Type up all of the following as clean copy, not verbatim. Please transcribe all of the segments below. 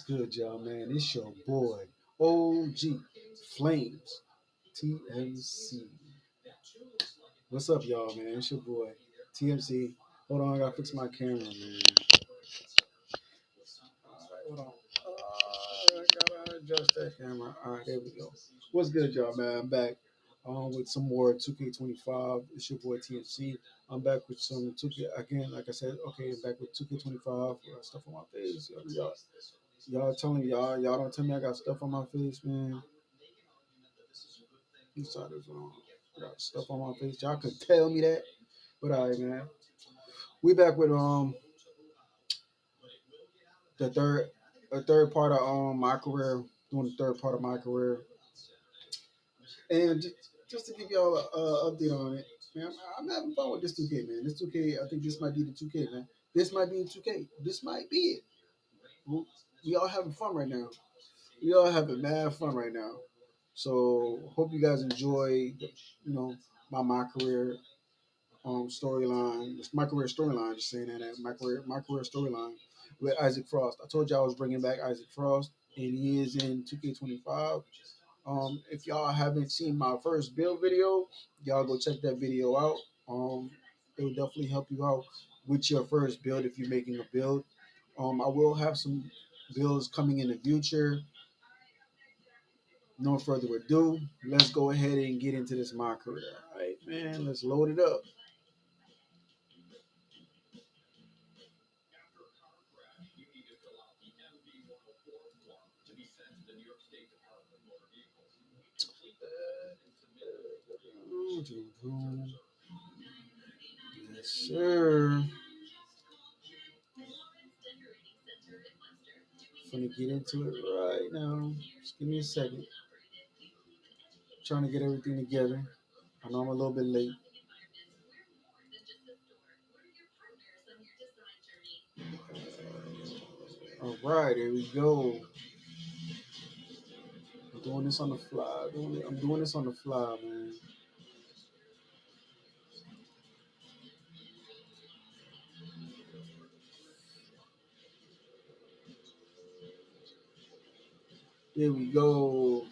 good, y'all, man? It's your boy, OG Flames, TMC. What's up, y'all, man? It's your boy, TMC. Hold on, I gotta fix my camera, man. Hold on. I gotta adjust that camera. All right, there we go. What's good, y'all, man? I'm back with some more 2K25. It's your boy, TMC. I'm back with some 2K again. Like I said, okay, I'm back with 2K25 stuff on my face. Y'all telling y'all don't tell me I got stuff on my face, man. You saw this wrong. I got stuff on my face. Y'all could tell me that. But all right, man. We back with the third part of my career, doing the third part of my career. And just to give y'all a update on it, man, I'm having fun with this 2K, man. This 2K, I think this might be the 2K, man. This might be the 2K. This might be it. We all having fun right now. We all having mad fun right now. So hope you guys enjoy, my career storyline. It's my career storyline. Just saying that my career storyline with Isaac Frost. I told you I was bringing back Isaac Frost, and he is in 2K25. If y'all haven't seen my first build video, y'all go check that video out. It will definitely help you out with your first build if you're making a build. I will have some builds coming in the future. No further ado, let's go ahead and get into this my career. All right, man, let's load it up. Yes, sir. Gonna get into it right now. Just give me a second. Trying to get everything together. I know I'm a little bit late. All right, here we go. I'm doing this on the fly. I'm doing this on the fly, man. Here we go.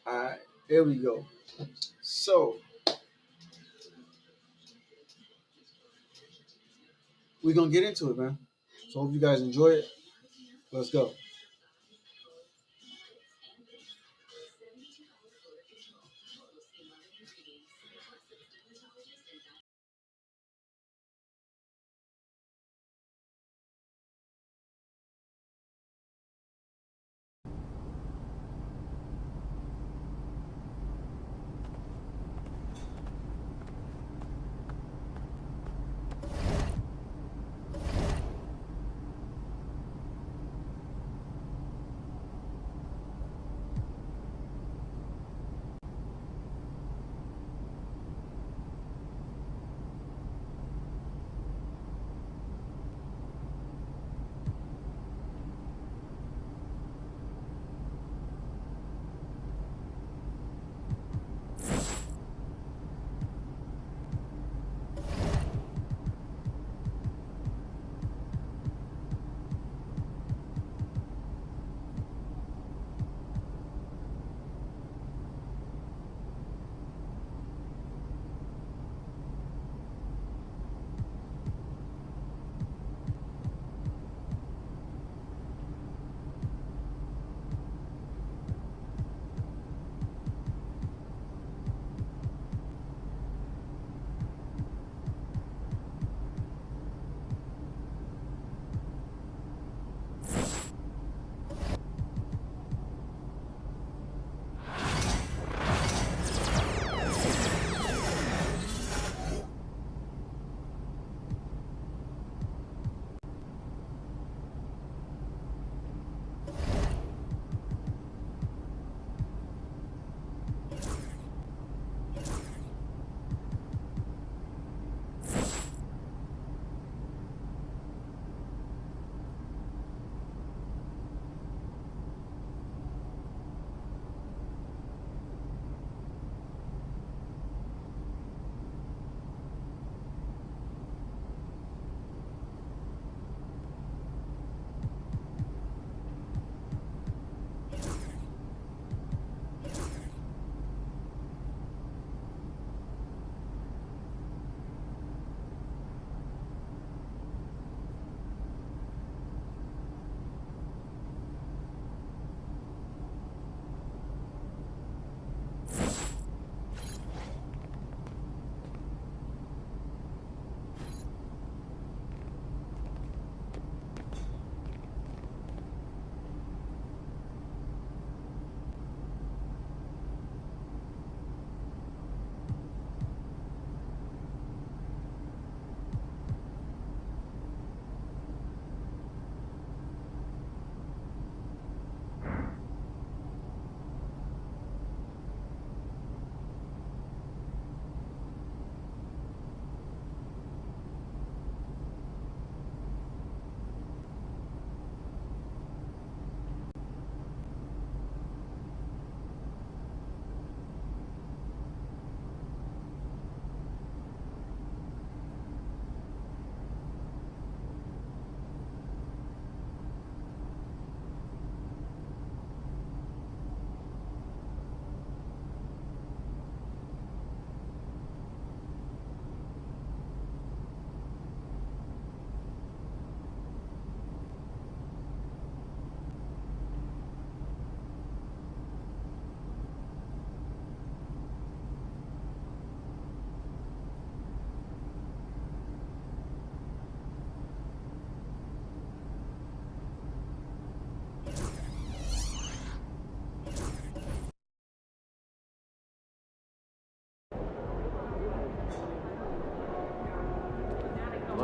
All right, here we go. So we're gonna get into it, man. So hope you guys enjoy it. Let's go.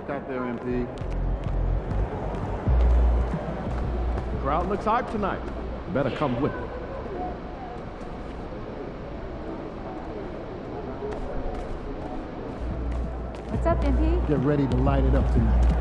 that there, MP. Crowd looks hyped tonight. Better come with it. What's up, MP? Get ready to light it up tonight.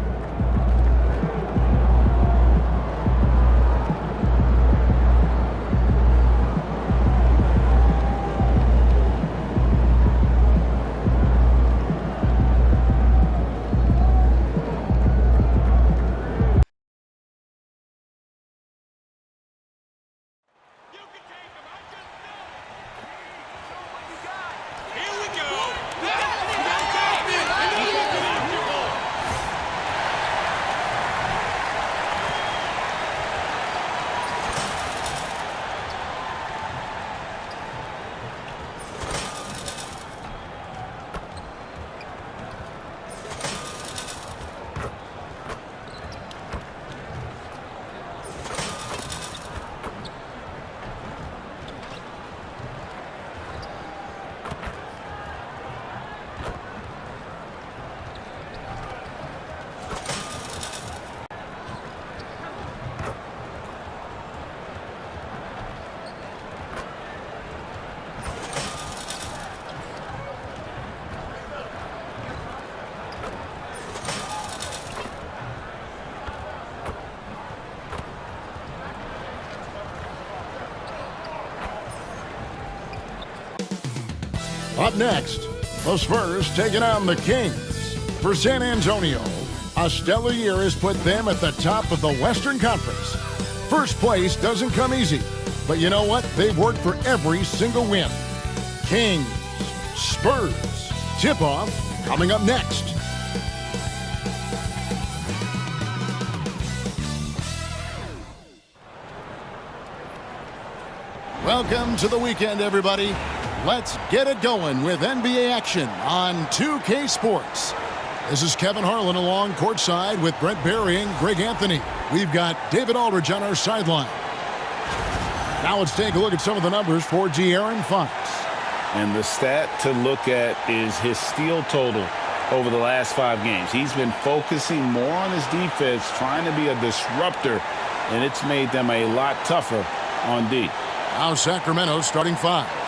Up next, the Spurs taking on the Kings. For San Antonio, a stellar year has put them at the top of the Western Conference. First place doesn't come easy, but you know what? They've worked for every single win. Kings, Spurs, tip-off coming up next. Welcome to the weekend, everybody. Let's get it going with NBA action on 2K Sports. This is Kevin Harlan along courtside with Brent Barry and Greg Anthony. We've got David Aldridge on our sideline. Now let's take a look at some of the numbers for De'Aaron Fox. And the stat to look at is his steal total over the last 5 games. He's been focusing more on his defense, trying to be a disruptor, and it's made them a lot tougher on D. Now Sacramento starting 5.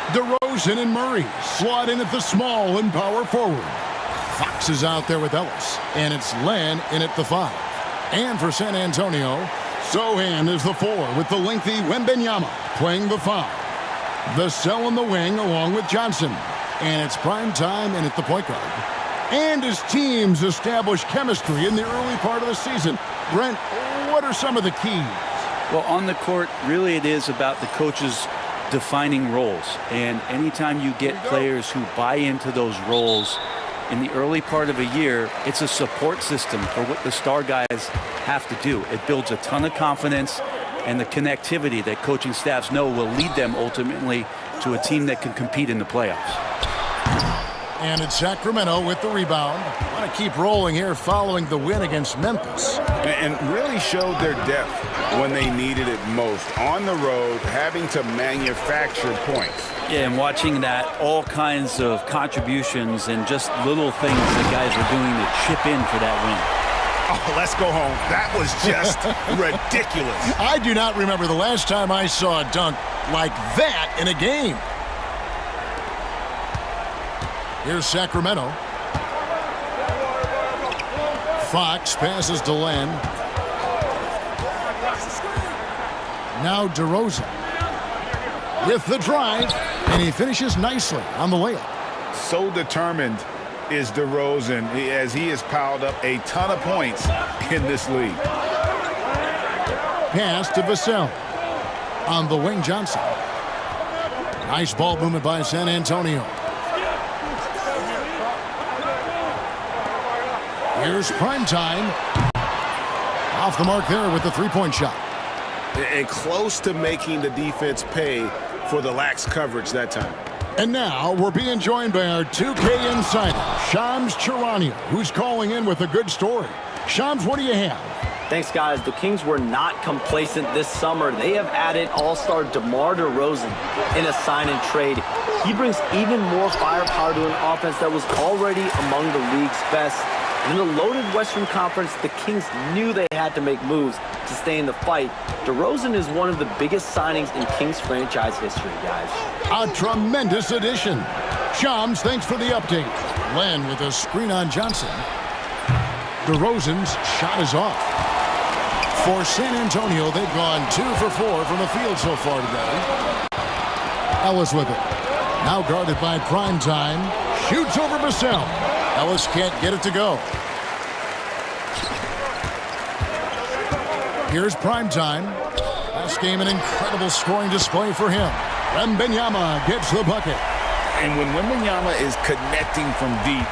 DeRozan and Murray slot in at the small and power forward. Fox is out there with Ellis, and it's Len in at the 5. And for San Antonio, Sohan is the 4 with the lengthy Wembenyama playing the 5. The cell in the wing along with Johnson. And it's prime time in at the point guard. And his teams establish chemistry in the early part of the season. Brent, what are some of the keys? Well, on the court, really it is about the coaches defining roles. And anytime you get players who buy into those roles in the early part of a year, it's a support system for what the star guys have to do. It builds a ton of confidence, and the connectivity that coaching staffs know will lead them ultimately to a team that can compete in the playoffs. And it's Sacramento with the rebound. Want to keep rolling here following the win against Memphis. And really showed their depth when they needed it most. On the road, having to manufacture points. Yeah, and watching that, all kinds of contributions and just little things that guys are doing to chip in for that win. Oh, let's go home. That was just ridiculous. I do not remember the last time I saw a dunk like that in a game. Here's Sacramento. Fox passes to Len. Now DeRozan with the drive, and he finishes nicely on the layup. So determined is DeRozan as he has piled up a ton of points in this league. Pass to Vassell. On the wing, Johnson. Nice ball movement by San Antonio. Here's prime time. Off the mark there with the three-point shot. And close to making the defense pay for the lax coverage that time. And now we're being joined by our 2K insider, Shams Charania, who's calling in with a good story. Shams, what do you have? Thanks, guys. The Kings were not complacent this summer. They have added all-star DeMar DeRozan in a sign-and-trade. He brings even more firepower to an offense that was already among the league's best. In the loaded Western Conference, the Kings knew they had to make moves to stay in the fight. DeRozan is one of the biggest signings in Kings franchise history, guys. A tremendous addition. Shams, thanks for the update. Len with a screen on Johnson. DeRozan's shot is off. For San Antonio, they've gone 2 for 4 from the field so far today. Ellis with it. Now guarded by Primetime. Shoots over Vassell. Ellis can't get it to go. Here's Primetime. Last game, an incredible scoring display for him. Wembanyama gets the bucket. And when Wembanyama is connecting from deep,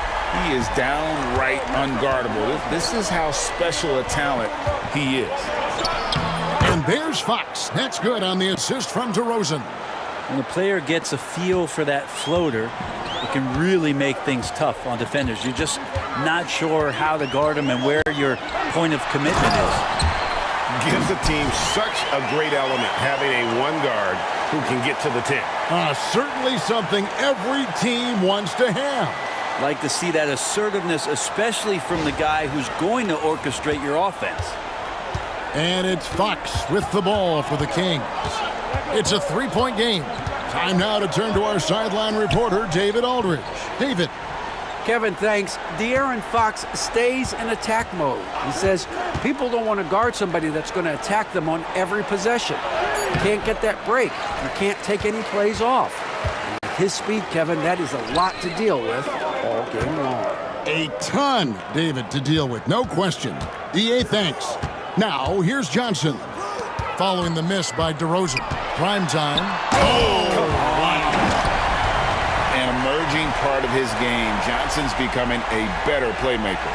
he is downright unguardable. This is how special a talent he is. And there's Fox. That's good on the assist from DeRozan. When a player gets a feel for that floater, it can really make things tough on defenders. You're just not sure how to guard them and where your point of commitment is. Gives the team such a great element, having a one guard who can get to the 10. Certainly something every team wants to have. Like to see that assertiveness, especially from the guy who's going to orchestrate your offense. And it's Fox with the ball for the Kings. It's a 3-point game. Time now to turn to our sideline reporter, David Aldridge. David. Kevin, thanks. De'Aaron Fox stays in attack mode. He says people don't want to guard somebody that's going to attack them on every possession. You can't get that break. You can't take any plays off. With his speed, Kevin, that is a lot to deal with all game long. A ton, David, to deal with, no question. DA, thanks. Now, here's Johnson. Following the miss by DeRozan. Primetime. An emerging part of his game. Johnson's becoming a better playmaker.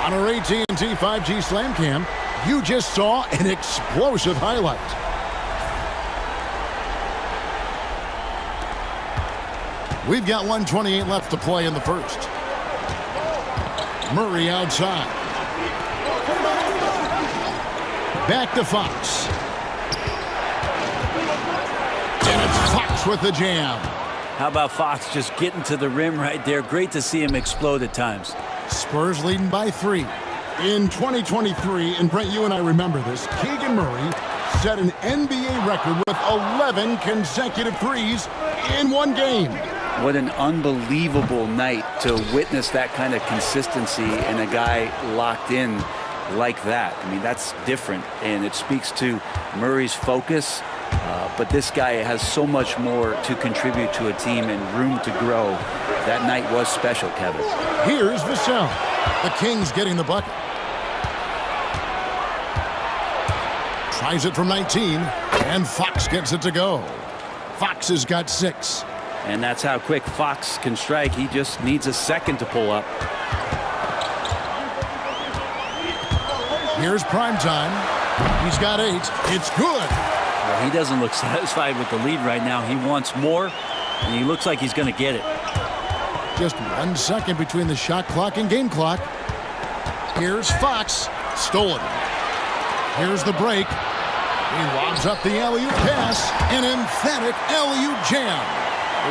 On our AT&T 5G Slam Cam, you just saw an explosive highlight. We've got 1:28 left to play in the first. Murray outside. Back to Fox. And it's Fox with the jam. How about Fox just getting to the rim right there? Great to see him explode at times. Spurs leading by 3. In 2023, and Brent, you and I remember this, Keegan Murray set an NBA record with 11 consecutive threes in one game. What an unbelievable night to witness that kind of consistency and a guy locked in like that. I mean, that's different, and it speaks to Murray's focus. But this guy has so much more to contribute to a team and room to grow. That night was special, Kevin. Here's Vassell. The Kings getting the bucket. Tries it from 19, and Fox gets it to go. Fox has got 6. And that's how quick Fox can strike. He just needs a second to pull up. Here's Primetime. He's got 8. It's good. Well, he doesn't look satisfied with the lead right now. He wants more, and he looks like he's going to get it. Just 1 second between the shot clock and game clock. Here's Fox. Stolen. Here's the break. He lobs up the alley-oop pass. An emphatic alley-oop jam.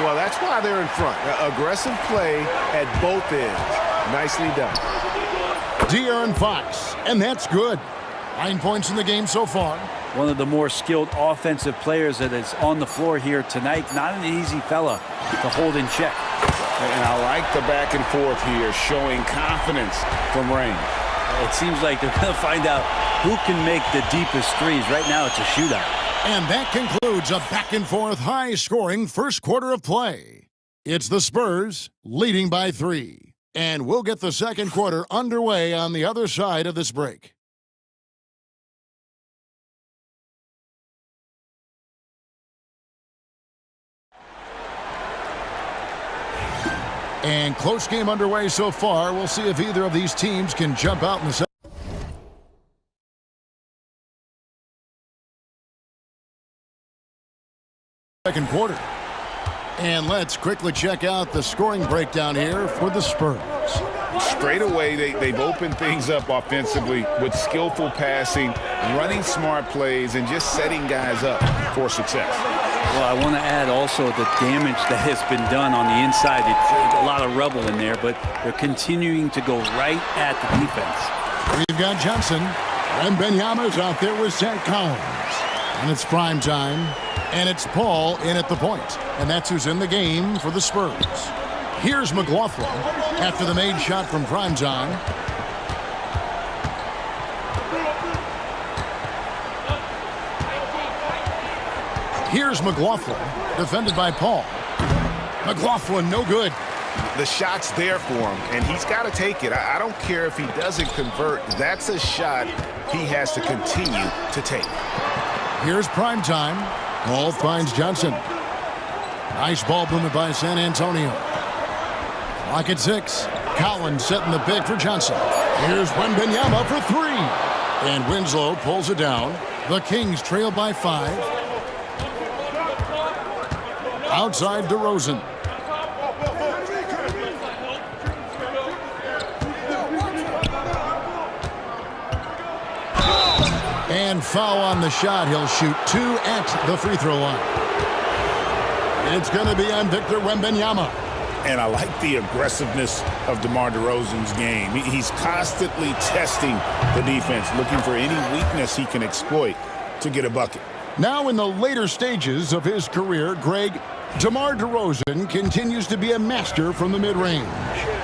Well, that's why they're in front. Aggressive play at both ends. Nicely done. De'Aaron Fox, and that's good. 9 points in the game so far. One of the more skilled offensive players that is on the floor here tonight. Not an easy fella to hold in check. And I like the back and forth here, showing confidence from Rain. It seems like they're going to find out who can make the deepest threes. Right now, it's a shootout. And that concludes a back-and-forth, high-scoring first quarter of play. It's the Spurs leading by 3. And we'll get the second quarter underway on the other side of this break. And close game underway so far. We'll see if either of these teams can jump out in the second quarter. And let's quickly check out the scoring breakdown here for the Spurs. straight away, they've opened things up offensively with skillful passing, running smart plays, and just setting guys up for success. Well, I want to add also the damage that has been done on the inside. It's a lot of rubble in there, but they're continuing to go right at the defense. We've got Johnson. Wembanyama's out there with Zach Collins. And it's prime time. And it's Paul in at the point. And that's who's in the game for the Spurs. Here's McLaughlin after the made shot from prime time. Here's McLaughlin, defended by Paul. McLaughlin, no good. The shot's there for him, and he's got to take it. I don't care if he doesn't convert. That's a shot he has to continue to take. Here's prime time. Paul finds Johnson. Nice ball movement by San Antonio. Clock at 6. Collins setting the pick for Johnson. Here's Wembanyama for 3. And Winslow pulls it down. The Kings trail by 5. Outside DeRozan. And foul on the shot. He'll shoot 2 at the free throw line. It's going to be on Victor Wembanyama. And I like the aggressiveness of DeMar DeRozan's game. He's constantly testing the defense, looking for any weakness he can exploit to get a bucket. Now in the later stages of his career, Greg, DeMar DeRozan continues to be a master from the mid-range.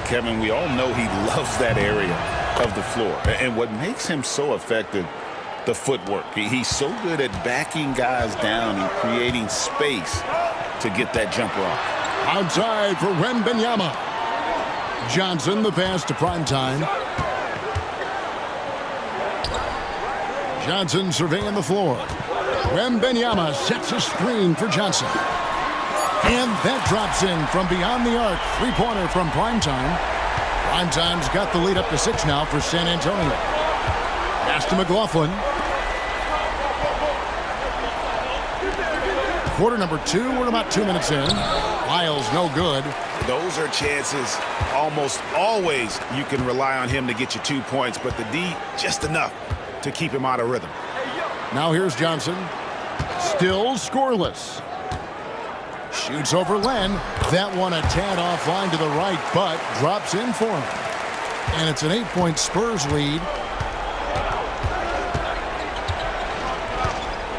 Kevin, we all know he loves that area of the floor. And what makes him so effective, the footwork. He's so good at backing guys down and creating space to get that jumper off. Outside for Wembanyama. Johnson, the pass to primetime. Johnson surveying the floor. Wembanyama sets a screen for Johnson. And that drops in from beyond the arc. Three-pointer from primetime. Primetime's got the lead up to 6 now for San Antonio. Pass to McLaughlin. Quarter number 2. We're about 2 minutes in. Lyles no good. Those are chances almost always you can rely on him to get you 2 points, but the D just enough to keep him out of rhythm. Now here's Johnson. Still scoreless. Shoots over Len. That one a tad offline to the right, but drops in for him. And it's an 8-point Spurs lead.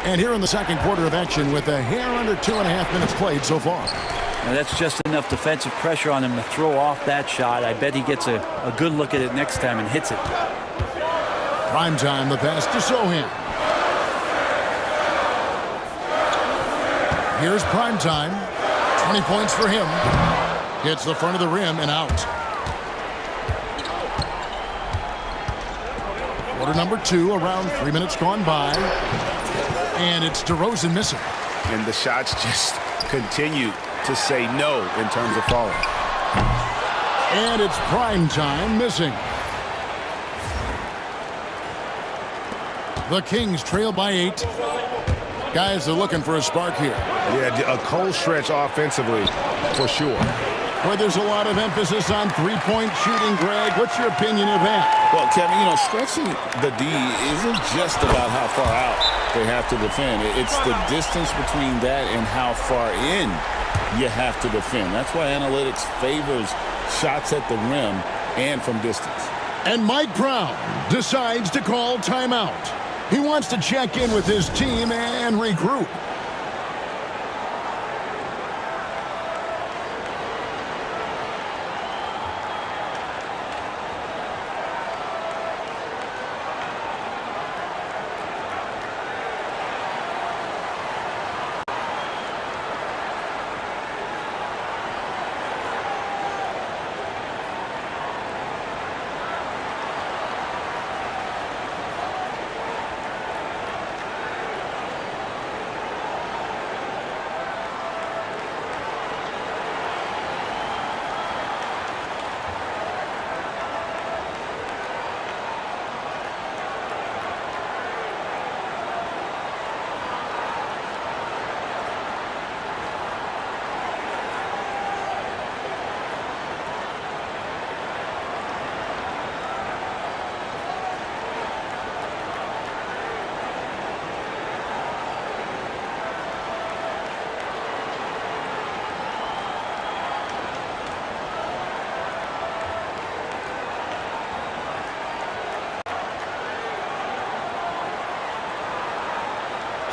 And here in the second quarter of action with a hair under 2.5 minutes played so far. Now that's just enough defensive pressure on him to throw off that shot. I bet he gets a good look at it next time and hits it. Prime time, the pass to Sohan. Here's prime time. 20 points for him. Hits the front of the rim and out. Quarter number 2, around 3 minutes gone by. And it's DeRozan missing. And the shots just continue to say no in terms of falling. And it's prime time missing. The Kings trail by 8. Guys are looking for a spark here. Yeah, a cold stretch offensively for sure. Where there's a lot of emphasis on three-point shooting, Greg. What's your opinion of that? Well, Kevin, stretching the D isn't just about how far out they have to defend. It's the distance between that and how far in you have to defend. That's why analytics favors shots at the rim and from distance. And Mike Brown decides to call timeout. He wants to check in with his team and regroup.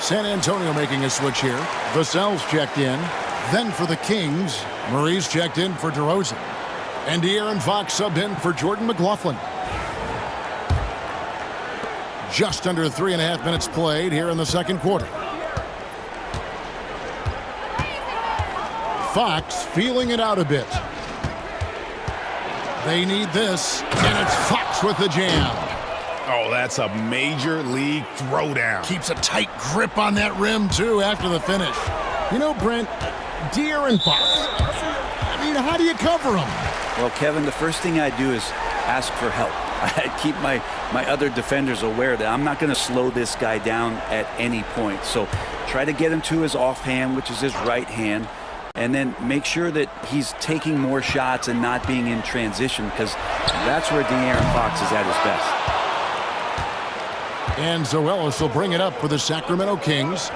San Antonio making a switch here. Vassell's checked in. Then for the Kings, Murray's checked in for DeRozan. And De'Aaron Fox subbed in for Jordan McLaughlin. Just under 3.5 minutes played here in the second quarter. Fox feeling it out a bit. They need this, and it's Fox with the jam. Oh, that's a major league throwdown. Keeps a tight grip on that rim, too, after the finish. You know, Brent, De'Aaron Fox, I mean, how do you cover him? Well, Kevin, the first thing I do is ask for help. I keep my other defenders aware that I'm not going to slow this guy down at any point. So try to get him to his offhand, which is his right hand, and then make sure that he's taking more shots and not being in transition, because that's where De'Aaron Fox is at his best. And Zoelis will bring it up for the Sacramento Kings.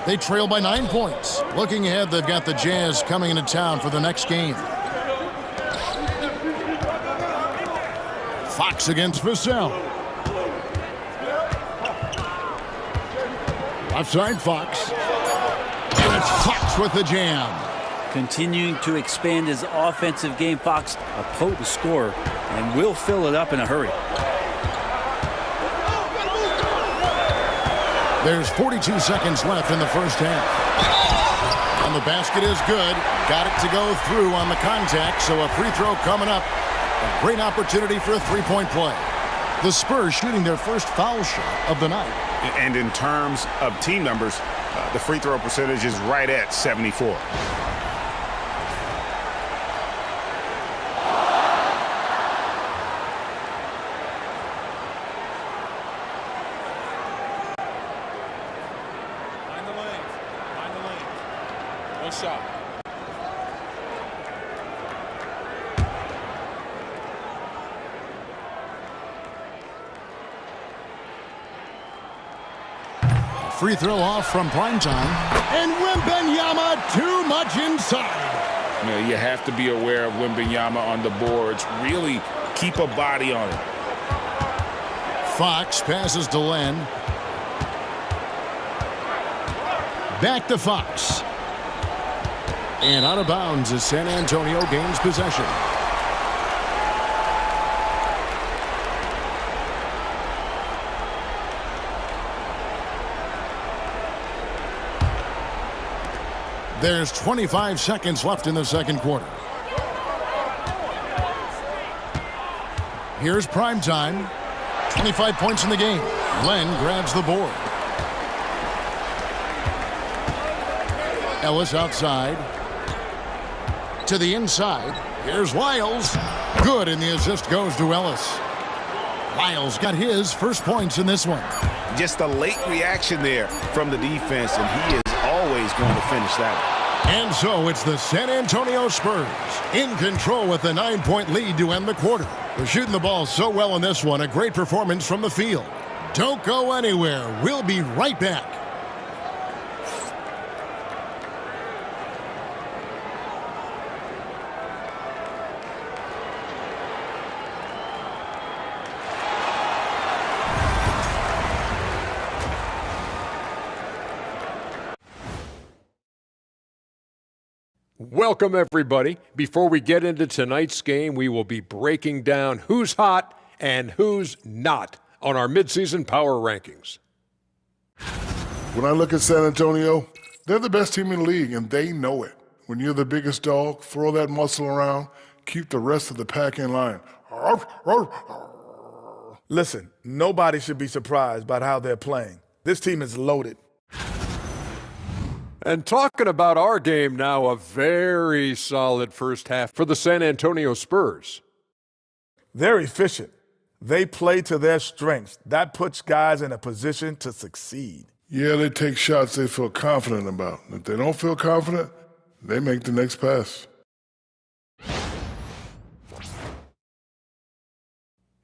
They trail by 9 points. Looking ahead, they've got the Jazz coming into town for the next game. Fox against Vassell. Left side, Fox. And it's Fox with the jam. Continuing to expand his offensive game, Fox a potent scorer and will fill it up in a hurry. There's 42 seconds left in the first half. And the basket is good. Got it to go through on the contact, so a free throw coming up. A great opportunity for a three-point play. The Spurs shooting their first foul shot of the night. And in terms of team numbers, the free throw percentage is right at 74. Free throw off from primetime. And Wembanyama too much inside. You know, you have to be aware of Wembanyama on the boards. Really keep a body on it. Fox passes to Len. Back to Fox. And out of bounds as San Antonio gains possession. There's 25 seconds left in the second quarter. Here's primetime. 25 points in the game. Len grabs the board. Ellis outside. To the inside. Here's Lyles. Good, and the assist goes to Ellis. Lyles got his first points in this one. Just a late reaction there from the defense, and he is always going to finish that one. And so it's the San Antonio Spurs in control with a 9-point lead to end the quarter. They're shooting the ball so well in this one. A great performance from the field. Don't go anywhere. We'll be right back. Welcome, everybody. Before we get into tonight's game, we will be breaking down who's hot and who's not on our midseason power rankings. When I look at San Antonio, they're the best team in the league, and they know it. When you're the biggest dog, throw that muscle around, keep the rest of the pack in line. Listen, nobody should be surprised by how they're playing. This team is loaded. And talking about our game now, a very solid first half for the San Antonio Spurs. They're efficient. They play to their strengths. That puts guys in a position to succeed. Yeah, they take shots they feel confident about. If they don't feel confident, they make the next pass.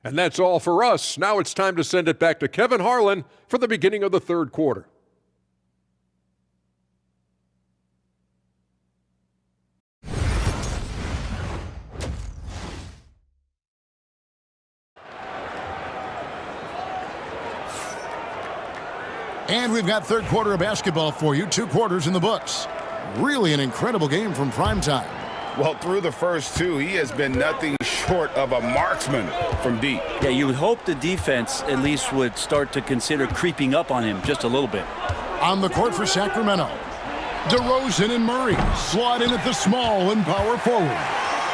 And that's all for us. Now it's time to send it back to Kevin Harlan for the beginning of the third quarter. And we've got third quarter of basketball for you. 2 quarters in the books. Really an incredible game from primetime. Well, through the first 2, he has been nothing short of a marksman from deep. Yeah, you would hope the defense at least would start to consider creeping up on him just a little bit. On the court for Sacramento, DeRozan and Murray slot in at the small and power forward.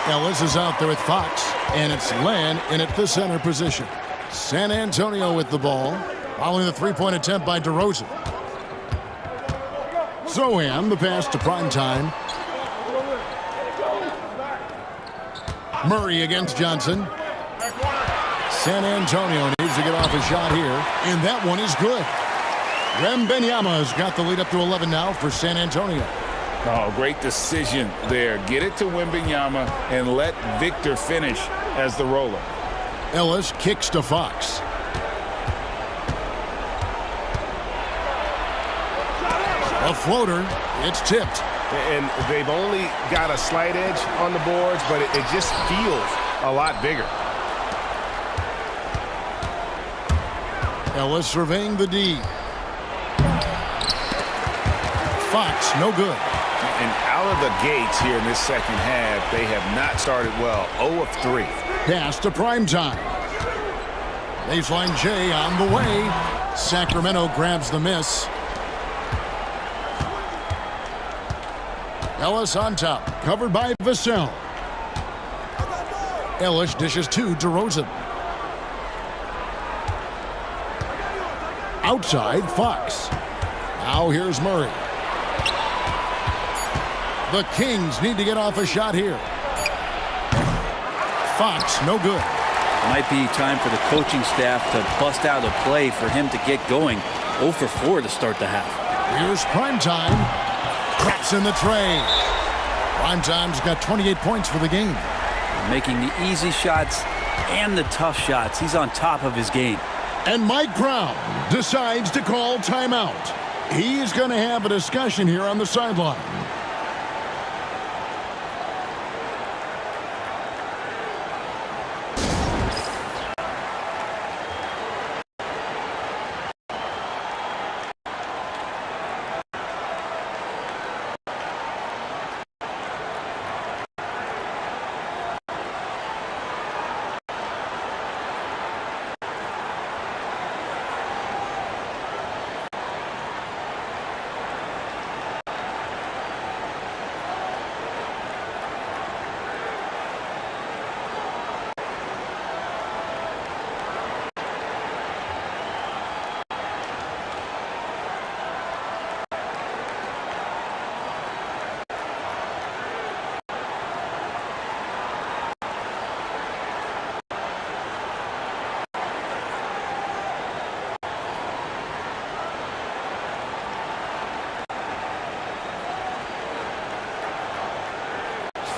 Ellis is out there with Fox, and it's Len in at the center position. San Antonio with the ball, following the three-point attempt by DeRozan. Zohan, the pass to primetime. Murray against Johnson. San Antonio needs to get off a shot here, and that one is good. Wembanyama's got the lead up to 11 now for San Antonio. Oh, great decision there. Get it to Wembanyama and let Victor finish as the roller. Ellis kicks to Fox. A floater. It's tipped. And they've only got a slight edge on the boards, but it just feels a lot bigger. Ellis surveying the D. Fox, no good. And out of the gates here in this second half, they have not started well. 0 of 3. Pass to primetime. Baseline J on the way. Sacramento grabs the miss. Ellis on top, covered by Vassell. Ellis dishes to DeRozan. Outside, Fox. Now here's Murray. The Kings need to get off a shot here. Fox, no good. Might be time for the coaching staff to bust out a play for him to get going. 0 for 4 to start the half. Here's primetime. Cracks in the tray. Primetime's got 28 points for the game. Making the easy shots and the tough shots. He's on top of his game. And Mike Brown decides to call timeout. He's going to have a discussion here on the sideline.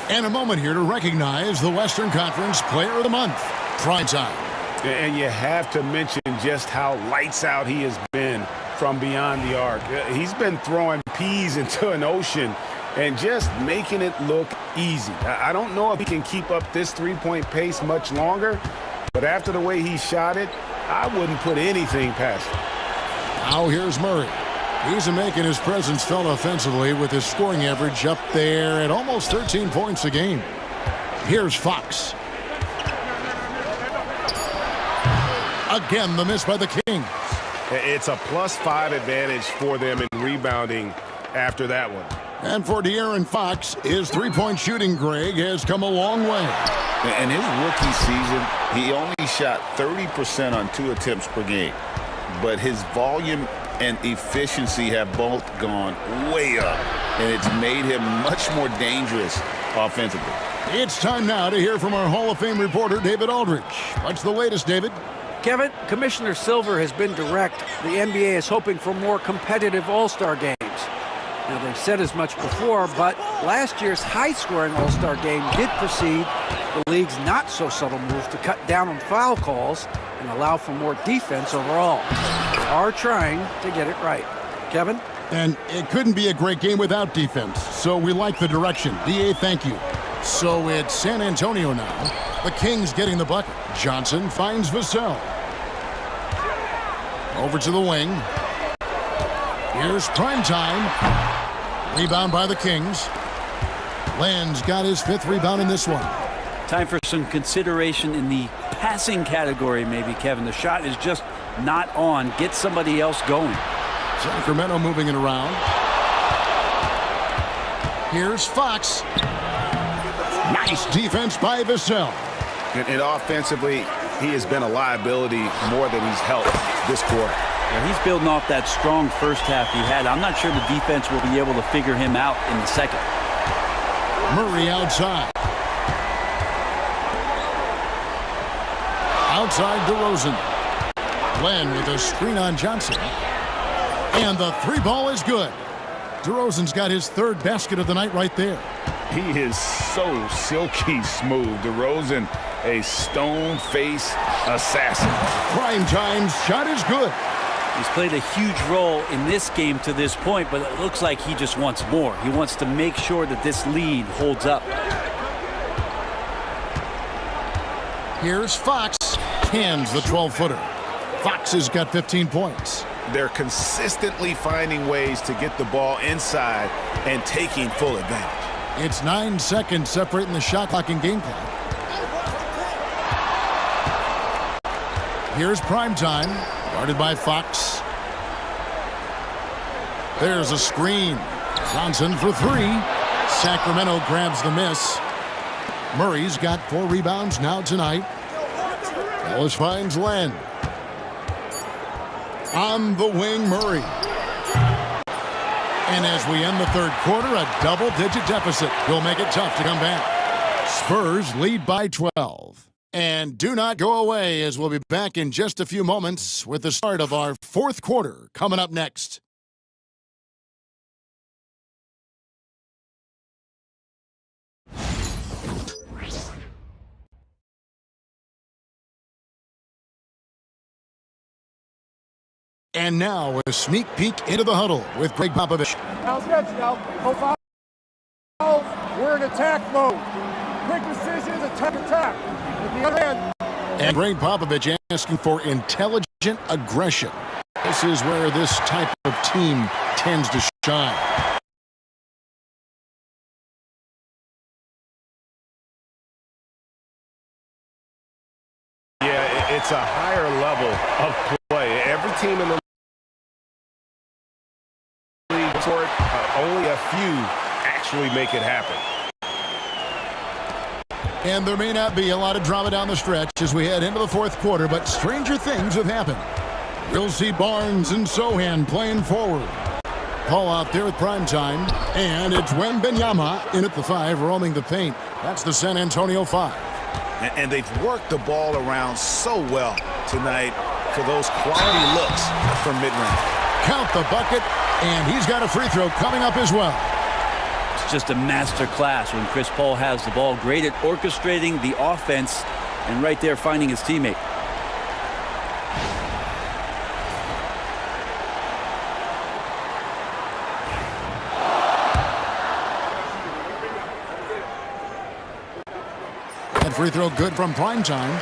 And a moment here to recognize the Western Conference Player of the Month, Primetime. And you have to mention just how lights out he has been from beyond the arc. He's been throwing peas into an ocean and just making it look easy. I don't know if he can keep up this three-point pace much longer, but after the way he shot it, I wouldn't put anything past him. Now here's Murray. He's making his presence felt offensively with his scoring average up there at almost 13 points a game. Here's Fox. Again, the miss by the Kings. It's a +5 advantage for them in rebounding after that one. And for De'Aaron Fox, his three-point shooting, Greg, has come a long way. In his rookie season, he only shot 30% on 2 attempts per game. But his volume and efficiency have both gone way up, and it's made him much more dangerous offensively. It's time now to hear from our Hall of Fame reporter, David Aldridge. What's the latest, David? Kevin, Commissioner Silver has been direct. The NBA is hoping for more competitive All-Star games. Now, they've said as much before, but last year's high-scoring All-Star game did precede the league's not-so-subtle move to cut down on foul calls and allow for more defense overall. They are trying to get it right. Kevin? And it couldn't be a great game without defense, so we like the direction. DA, thank you. So it's San Antonio now. The Kings getting the bucket. Johnson finds Vassell. Over to the wing. Here's prime time. Rebound by the Kings. Len's got his 5th rebound in this one. Time for some consideration in the passing category, maybe, Kevin. The shot is just not on. Get somebody else going. Sacramento moving it around. Here's Fox. Nice defense by Vassell. And offensively, he has been a liability more than he's helped this quarter. Yeah, he's building off that strong first half he had. I'm not sure the defense will be able to figure him out in the second. Murray outside. Outside DeRozan. Len with a screen on Johnson. And the 3-ball is good. DeRozan's got his 3rd basket of the night right there. He is so silky smooth. DeRozan, a stone-face assassin. Prime time shot is good. He's played a huge role in this game to this point, but it looks like he just wants more. He wants to make sure that this lead holds up. Here's Fox. Cans the 12-footer. Fox has got 15 points. They're consistently finding ways to get the ball inside and taking full advantage. It's 9 seconds separating the shot clock and game clock. Here's prime time. Guarded by Fox. There's a screen. Johnson for 3. Sacramento grabs the miss. Murray's got 4 rebounds now tonight. Ellis finds Len. On the wing, Murray. And as we end the 3rd quarter, a double-digit deficit will make it tough to come back. Spurs lead by 12. And do not go away, as we'll be back in just a few moments with the start of our 4th quarter coming up next. And now a sneak peek into the huddle with Greg Popovich. We're in attack mode. Quick decisions, attack. At the other end. And Greg Popovich asking for intelligent aggression. This is where this type of team tends to shine. Yeah, it's a higher level of play. Every team in the league court, only a few actually make it happen. And there may not be a lot of drama down the stretch as we head into the 4th quarter, but stranger things have happened. We'll see Barnes and Sohan playing forward. Paul out there with prime time, and it's Wembanyama in at the 5, roaming the paint. That's the San Antonio 5. And they've worked the ball around so well tonight for those quality looks from mid-range. Count the bucket, and he's got a free throw coming up as well. It's just a master class when Chris Paul has the ball. Great at orchestrating the offense and right there finding his teammate. That free throw good from prime time.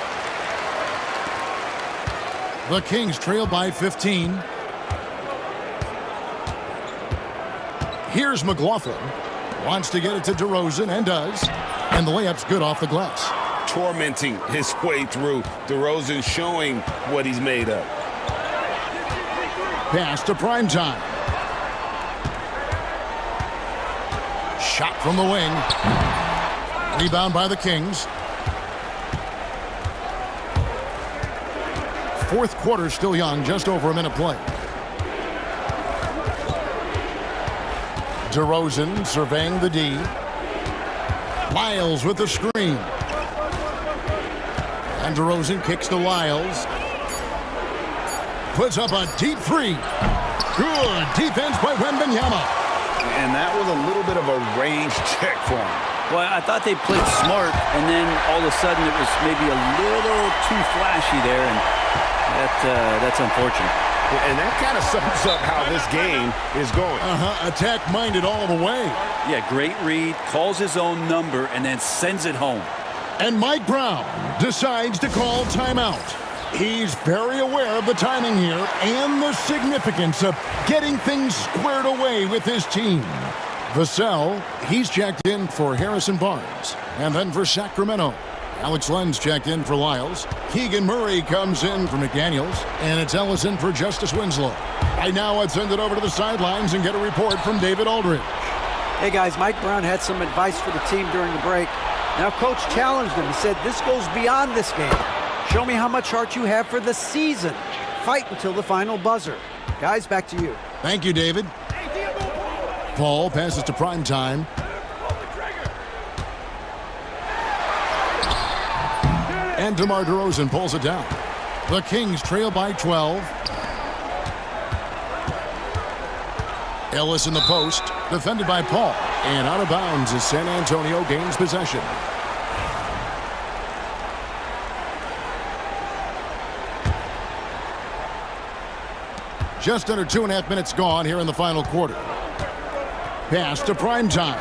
The Kings trail by 15. Here's McLaughlin. Wants to get it to DeRozan and does. And the layup's good off the glass. Tormenting his way through. DeRozan showing what he's made of. Pass to prime time. Shot from the wing. Rebound by the Kings. 4th quarter still young, just over a minute play. DeRozan surveying the D. Lyles with the screen. And DeRozan kicks to Lyles. Puts up a deep 3. Good defense by Wembanyama. And that was a little bit of a range check for him. Well, I thought they played smart, and then all of a sudden it was maybe a little too flashy there, and that's unfortunate. And that kind of sums up how this game is going. Attack-minded all the way. Yeah, great read, calls his own number, and then sends it home. And Mike Brown decides to call timeout. He's very aware of the timing here and the significance of getting things squared away with his team. Vassell, he's checked in for Harrison Barnes. And then for Sacramento, Alex Lenz checked in for Lyles. Keegan Murray comes in for McDaniels. And it's Ellison for Justice Winslow. Right now, let's send it over to the sidelines and get a report from David Aldridge. Hey guys, Mike Brown had some advice for the team during the break. Now coach challenged him. He said, this goes beyond this game. Show me how much heart you have for the season. Fight until the final buzzer. Guys, back to you. Thank you, David. Paul passes to Primetime. And DeMar DeRozan pulls it down. The Kings trail by 12. Ellis in the post, defended by Paul. And out of bounds as San Antonio gains possession. Just under 2.5 minutes gone here in the final quarter. Pass to Primetime.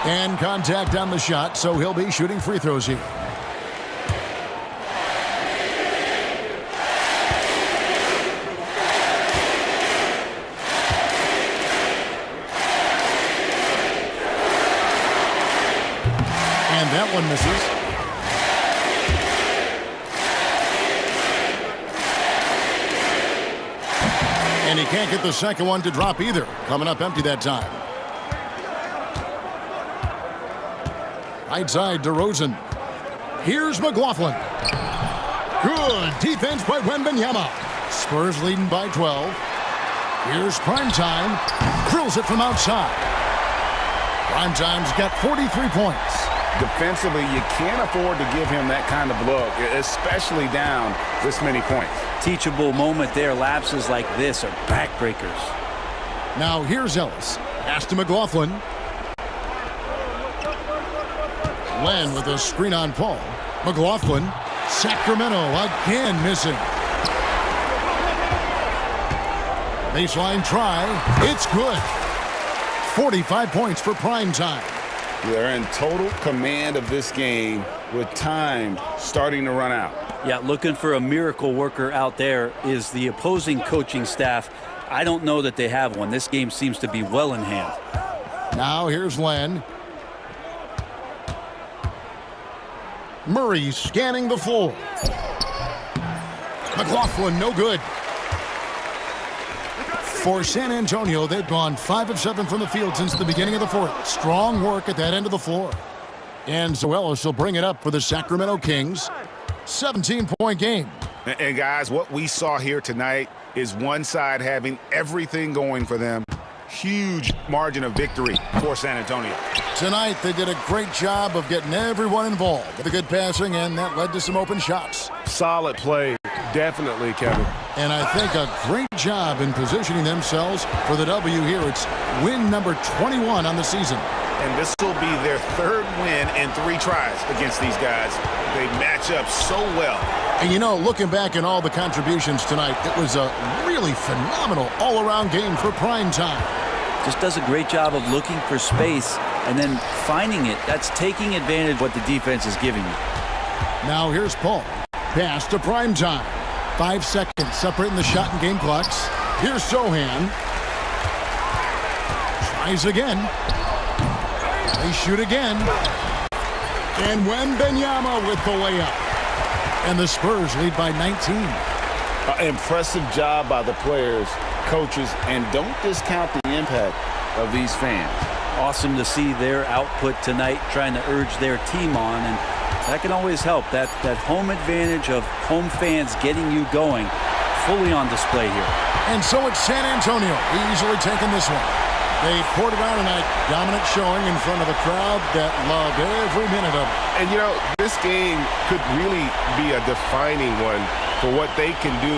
And contact on the shot, so he'll be shooting free throws here. And that one misses. And he can't get the second one to drop either. Coming up empty that time. Right side, DeRozan. Here's McLaughlin. Good defense by Wembanyama. Spurs leading by 12. Here's Primetime. Drills it from outside. Primetime's got 43 points. Defensively, you can't afford to give him that kind of look, especially down this many points. Teachable moment there. Lapses like this are backbreakers. Now here's Ellis. Pass to McLaughlin. Len with a screen on Paul. McLaughlin. Sacramento again missing. Baseline try. It's good. 45 points for Primetime. They're in total command of this game with time starting to run out. Yeah, looking for a miracle worker out there is the opposing coaching staff. I don't know that they have one. This game seems to be well in hand. Now here's Len. Murray scanning the floor. McLaughlin, no good. For San Antonio, they've gone 5 of 7 from the field since the beginning of the fourth. Strong work at that end of the floor. And so Ellis will bring it up for the Sacramento Kings. 17-point game. And guys, what we saw here tonight is one side having everything going for them. Huge margin of victory for San Antonio. Tonight, they did a great job of getting everyone involved with the good passing, and that led to some open shots. Solid play, definitely, Kevin. And I think a great job in positioning themselves for the W here. It's win number 21 on the season. And this will be their third win in 3 tries against these guys. They match up so well. And you know, looking back at all the contributions tonight, it was a really phenomenal all-around game for Primetime. Just does a great job of looking for space and then finding it. That's taking advantage of what the defense is giving you. Now here's Paul. Pass to Primetime. 5 seconds separating the shot and game clocks. Here's Sohan. Tries again. They shoot again. And Wembanyama with the layup. And the Spurs lead by 19. Impressive job by the players, coaches, and don't discount the impact of these fans. Awesome to see their output tonight, trying to urge their team on, and that can always help. That home advantage of home fans getting you going, fully on display here. And so it's San Antonio easily taking this one. They poured it out tonight, dominant showing in front of a crowd that loved every minute of it. And, you know, this game could really be a defining one for what they can do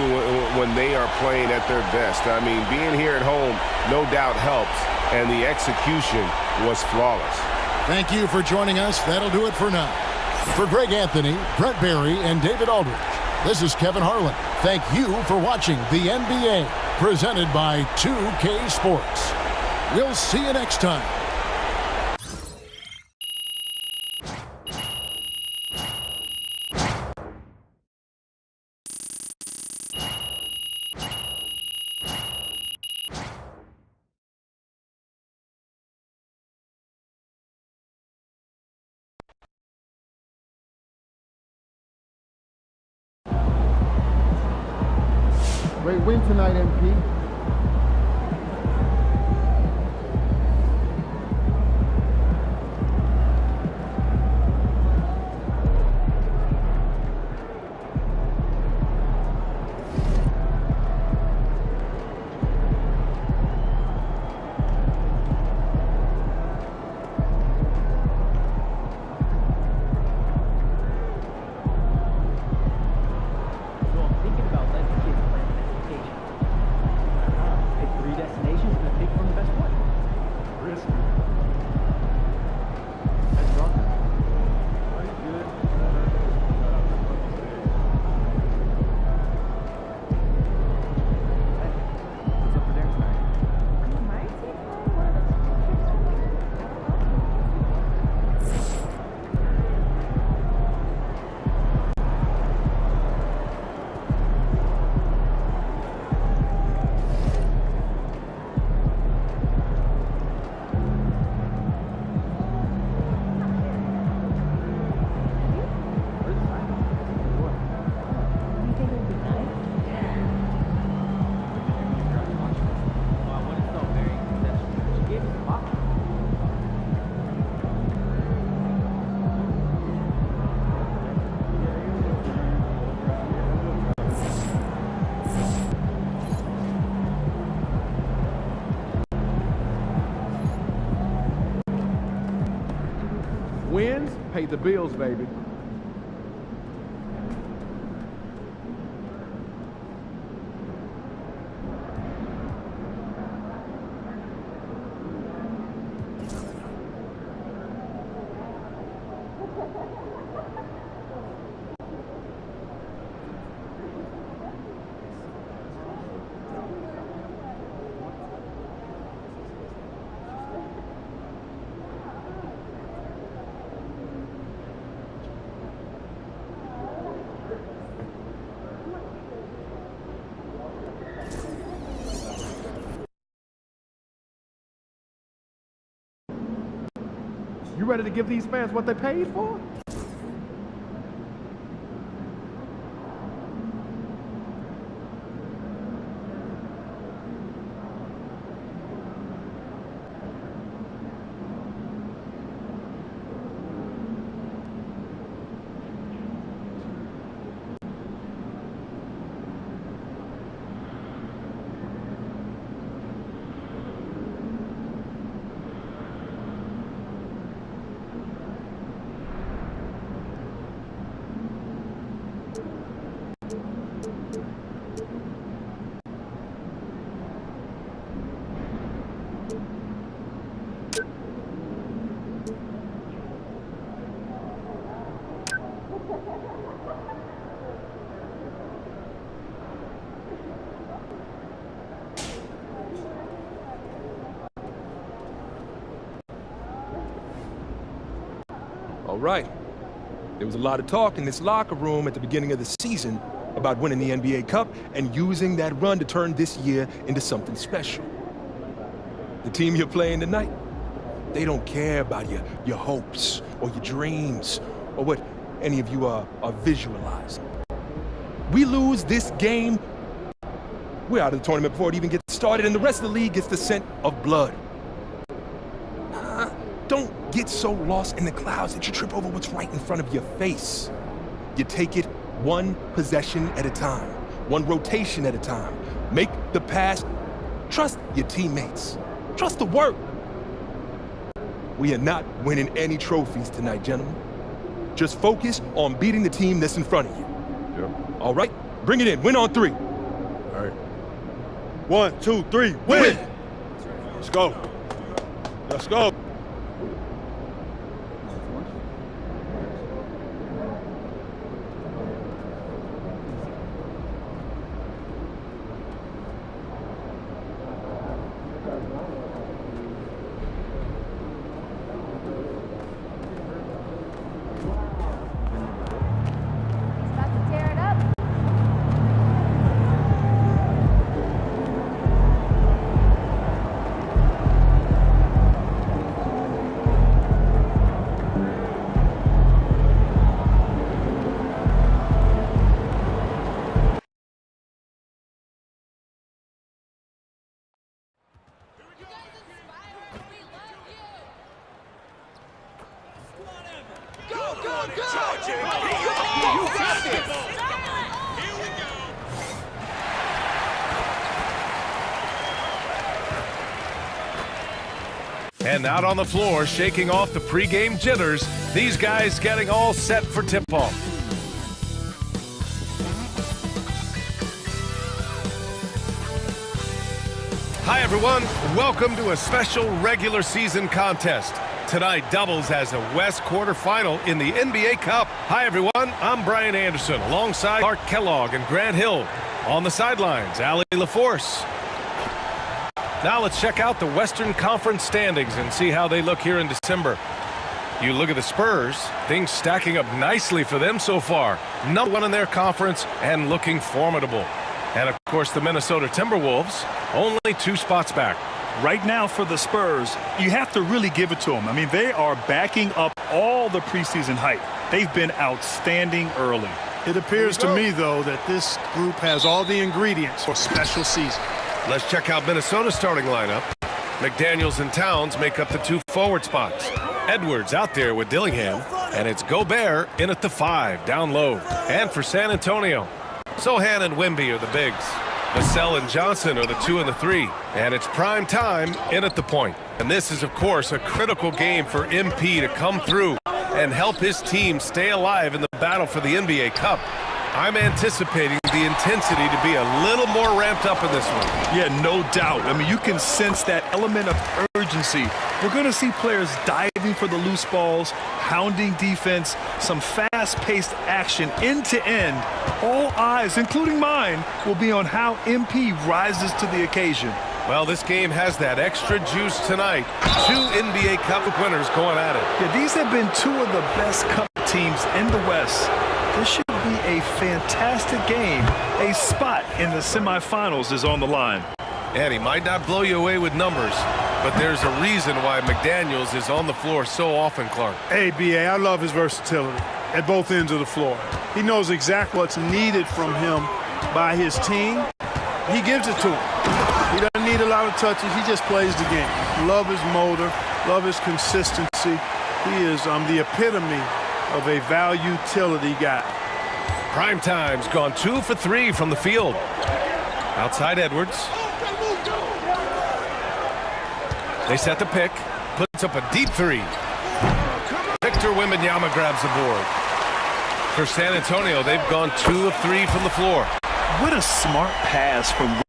when they are playing at their best. I mean, being here at home no doubt helps, and the execution was flawless. Thank you for joining us. That'll do it for now. For Greg Anthony, Brett Barry, and David Aldridge, this is Kevin Harlan. Thank you for watching the NBA, presented by 2K Sports. We'll see you next time. Great win tonight, MP. Wins pay the bills, baby. You ready to give these fans what they paid for? All right. There was a lot of talk in this locker room at the beginning of the season about winning the NBA Cup and using that run to turn this year into something special. The team you're playing tonight, they don't care about your hopes or your dreams or what any of you are visualizing. We lose this game, we're out of the tournament before it even gets started, and the rest of the league gets the scent of blood. Don't get so lost in the clouds that you trip over what's right in front of your face. You take it one possession at a time, one rotation at a time. Make the pass. Trust your teammates. Trust the work. We are not winning any trophies tonight, gentlemen. Just focus on beating the team that's in front of you. Yep. All right? Bring it in. Win on three. All right. 1, 2, 3, win! Let's go. Let's go. And out on the floor, shaking off the pregame jitters, these guys getting all set for tip-off. Hi, everyone. Welcome to a special regular season contest. Tonight doubles as a West quarterfinal in the NBA Cup. Hi, everyone. I'm Brian Anderson alongside Clark Kellogg and Grant Hill. On the sidelines, Allie LaForce. Now let's check out the Western Conference standings and see how they look here in December. You look at the Spurs, things stacking up nicely for them so far. #1 in their conference and looking formidable. And of course the Minnesota Timberwolves, only 2 spots back. Right now for the Spurs, you have to really give it to them. I mean, they are backing up all the preseason hype. They've been outstanding early. It appears to me, though, that this group has all the ingredients for a special season. Let's check out Minnesota's starting lineup. McDaniels and Towns make up the 2 forward spots. Edwards out there with Dillingham, and it's Gobert in at the 5, down low. And for San Antonio, Sohan and Wemby are the bigs. Vassell and Johnson are the 2 and the 3. And it's prime time in at the point. And this is, of course, a critical game for MP to come through and help his team stay alive in the battle for the NBA Cup. I'm anticipating the intensity to be a little more ramped up in this one. Yeah, no doubt. I mean, you can sense that element of urgency. We're going to see players diving for the loose balls, hounding defense, some fast-paced action end to end. All eyes, including mine, will be on how MP rises to the occasion. Well, this game has that extra juice tonight. 2 NBA Cup winners going at it. Yeah, these have been 2 of the best Cup teams in the West. This should be a fantastic game. A spot in the semifinals is on the line. And he might not blow you away with numbers, but there's a reason why McDaniels is on the floor so often, Clark. Hey, B.A., I love his versatility at both ends of the floor. He knows exactly what's needed from him by his team. He gives it to him. He doesn't need a lot of touches. He just plays the game. Love his motor, love his consistency. He is the epitome of a value-utility guy. Primetime's gone 2 for 3 from the field. Outside Edwards. They set the pick. Puts up a deep 3. Victor Wembanyama grabs the board. For San Antonio, they've gone 2 of 3 from the floor. What a smart pass from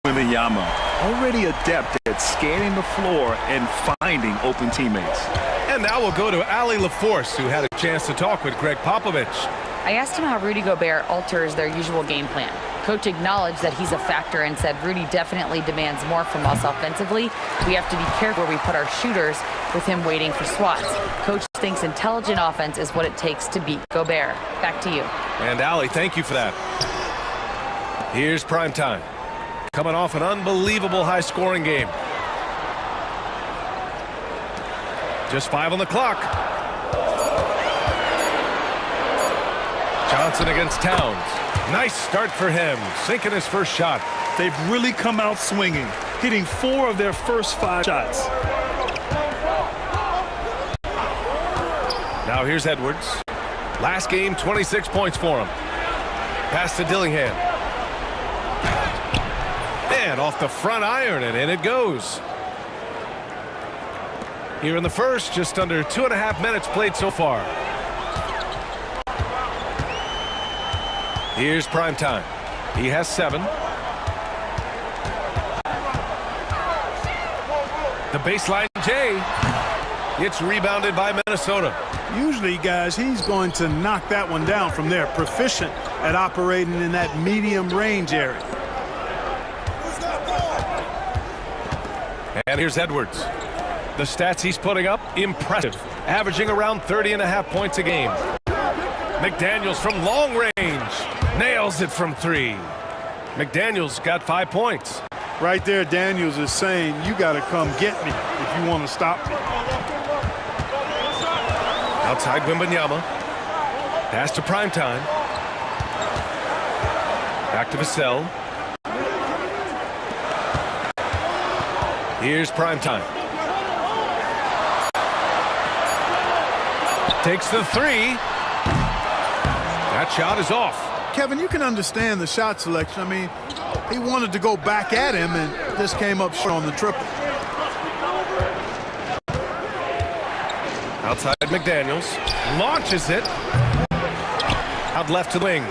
Wembanyama, already adept at scanning the floor and finding open teammates. And now we'll go to Allie LaForce, who had a chance to talk with Greg Popovich. I asked him how Rudy Gobert alters their usual game plan. Coach acknowledged that he's a factor and said Rudy definitely demands more from us offensively. We have to be careful where we put our shooters with him waiting for swats. Coach thinks intelligent offense is what it takes to beat Gobert. Back to you. And Allie, thank you for that. Here's prime time. Coming off an unbelievable high-scoring game. Just 5 on the clock. Johnson against Towns. Nice start for him, sinking his first shot. They've really come out swinging, hitting 4 of their first 5 shots. Now here's Edwards. Last game, 26 points for him. Pass to Dillingham. And off the front iron, and in it goes. Here in the first, just under 2.5 minutes played so far. Here's prime time. He has 7. The baseline, Jay. It's rebounded by Minnesota. Usually, guys, he's going to knock that one down from there. Proficient at operating in that medium range area. And here's Edwards. The stats he's putting up, impressive. Averaging around 30.5 points a game. McDaniels from long range. Nails it from 3. McDaniels got 5 points. Right there, Daniels is saying, you got to come get me if you want to stop me. Outside Wembanyama. Pass to primetime. Back to Vassell. Here's prime time. Takes the three. That shot is off. Kevin, you can understand the shot selection. I mean, he wanted to go back at him and just came up short on the triple. Outside McDaniels. Launches it. Out left to wing.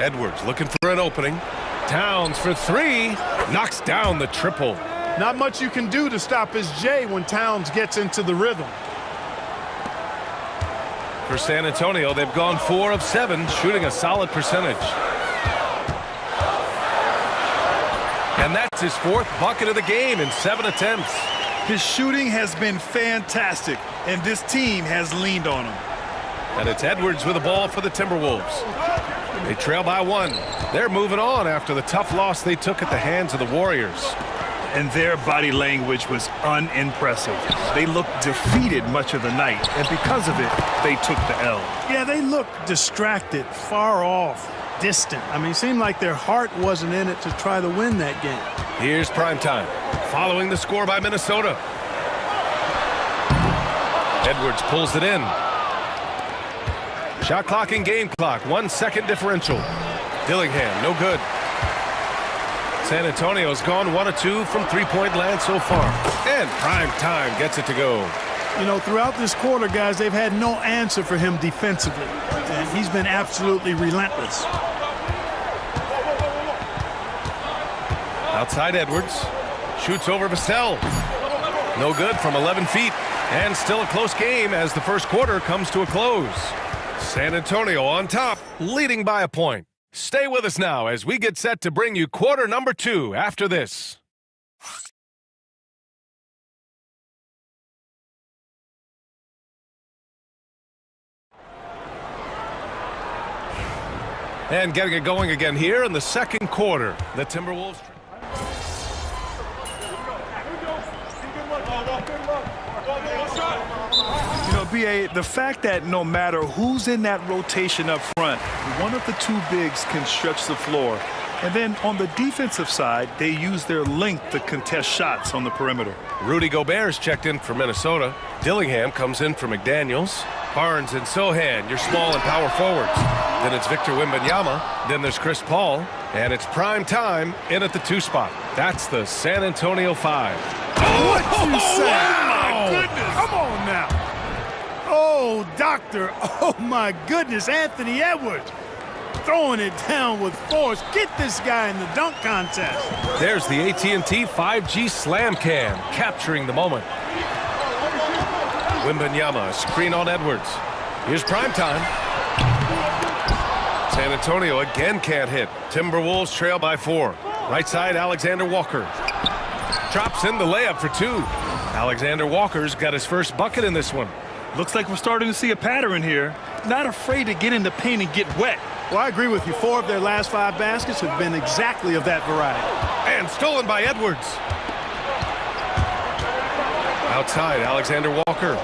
Edwards looking for an opening. Towns for three. Knocks down the triple. Not much you can do to stop his J when Towns gets into the rhythm. For San Antonio, they've gone 4 of 7, shooting a solid percentage. And that's his 4th bucket of the game in 7 attempts. His shooting has been fantastic, and this team has leaned on him. And it's Edwards with the ball for the Timberwolves. They trail by 1. They're moving on after the tough loss they took at the hands of the Warriors. And their body language was unimpressive. They looked defeated much of the night, and because of it, they took the L. Yeah, they looked distracted, far off, distant. I mean, it seemed like their heart wasn't in it to try to win that game. Here's prime time. Following the score by Minnesota. Edwards pulls it in. Shot clock and game clock, 1 second differential. Dillingham, no good. San Antonio's gone 1 of 2 from three-point land so far. And prime time gets it to go. You know, throughout this quarter, guys, they've had no answer for him defensively. And he's been absolutely relentless. Outside Edwards. Shoots over Vassell. No good from 11 feet. And still a close game as the first quarter comes to a close. San Antonio on top, leading by a point. Stay with us now as we get set to bring you quarter number 2 after this. And getting it going again here in the second quarter. The Timberwolves. You know, B.A., the fact that no matter who's in that rotation up front, one of the 2 bigs can stretch the floor. And then on the defensive side, they use their length to contest shots on the perimeter. Rudy Gobert's checked in for Minnesota. Dillingham comes in for McDaniels. Barnes and Sohan, your small and power forwards. Then it's Victor Wembanyama. Then there's Chris Paul. And it's prime time in at the 2 spot. That's the San Antonio 5. What you say? Oh, my goodness. Come on now. Oh, doctor. Oh, my goodness. Anthony Edwards throwing it down with force. Get this guy in the dunk contest. There's the AT&T 5G Slam Cam, capturing the moment. Wembanyama, screen on Edwards. Here's prime time. San Antonio again can't hit. Timberwolves trail by 4. Right side, Alexander Walker. Drops in the layup for 2. Alexander Walker's got his first bucket in this one. Looks like we're starting to see a pattern here. Not afraid to get in the paint and get wet. Well, I agree with you. 4 of their last 5 baskets have been exactly of that variety. And stolen by Edwards. Outside, Alexander Walker.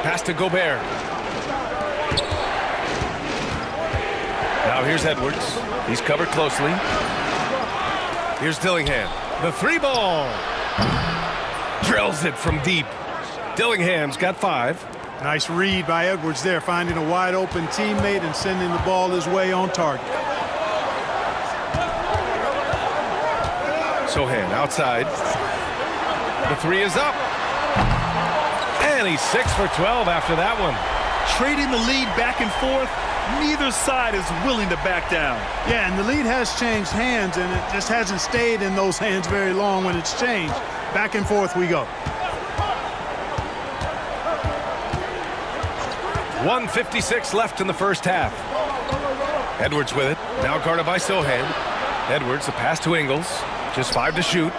Pass to Gobert. Now here's Edwards. He's covered closely. Here's Dillingham. The 3-ball. Drills it from deep. Dillingham's got 5. Nice read by Edwards there, finding a wide open teammate and sending the ball his way on target. Sohan outside. The 3 is up. And he's 6 for 12 after that one. Trading the lead back and forth. Neither side is willing to back down. Yeah, and the lead has changed hands, and it just hasn't stayed in those hands very long when it's changed. Back and forth we go. 1:56 left in the first half. Edwards with it. Now guarded by Sohan. Edwards, a pass to Ingles. Just 5 to shoot.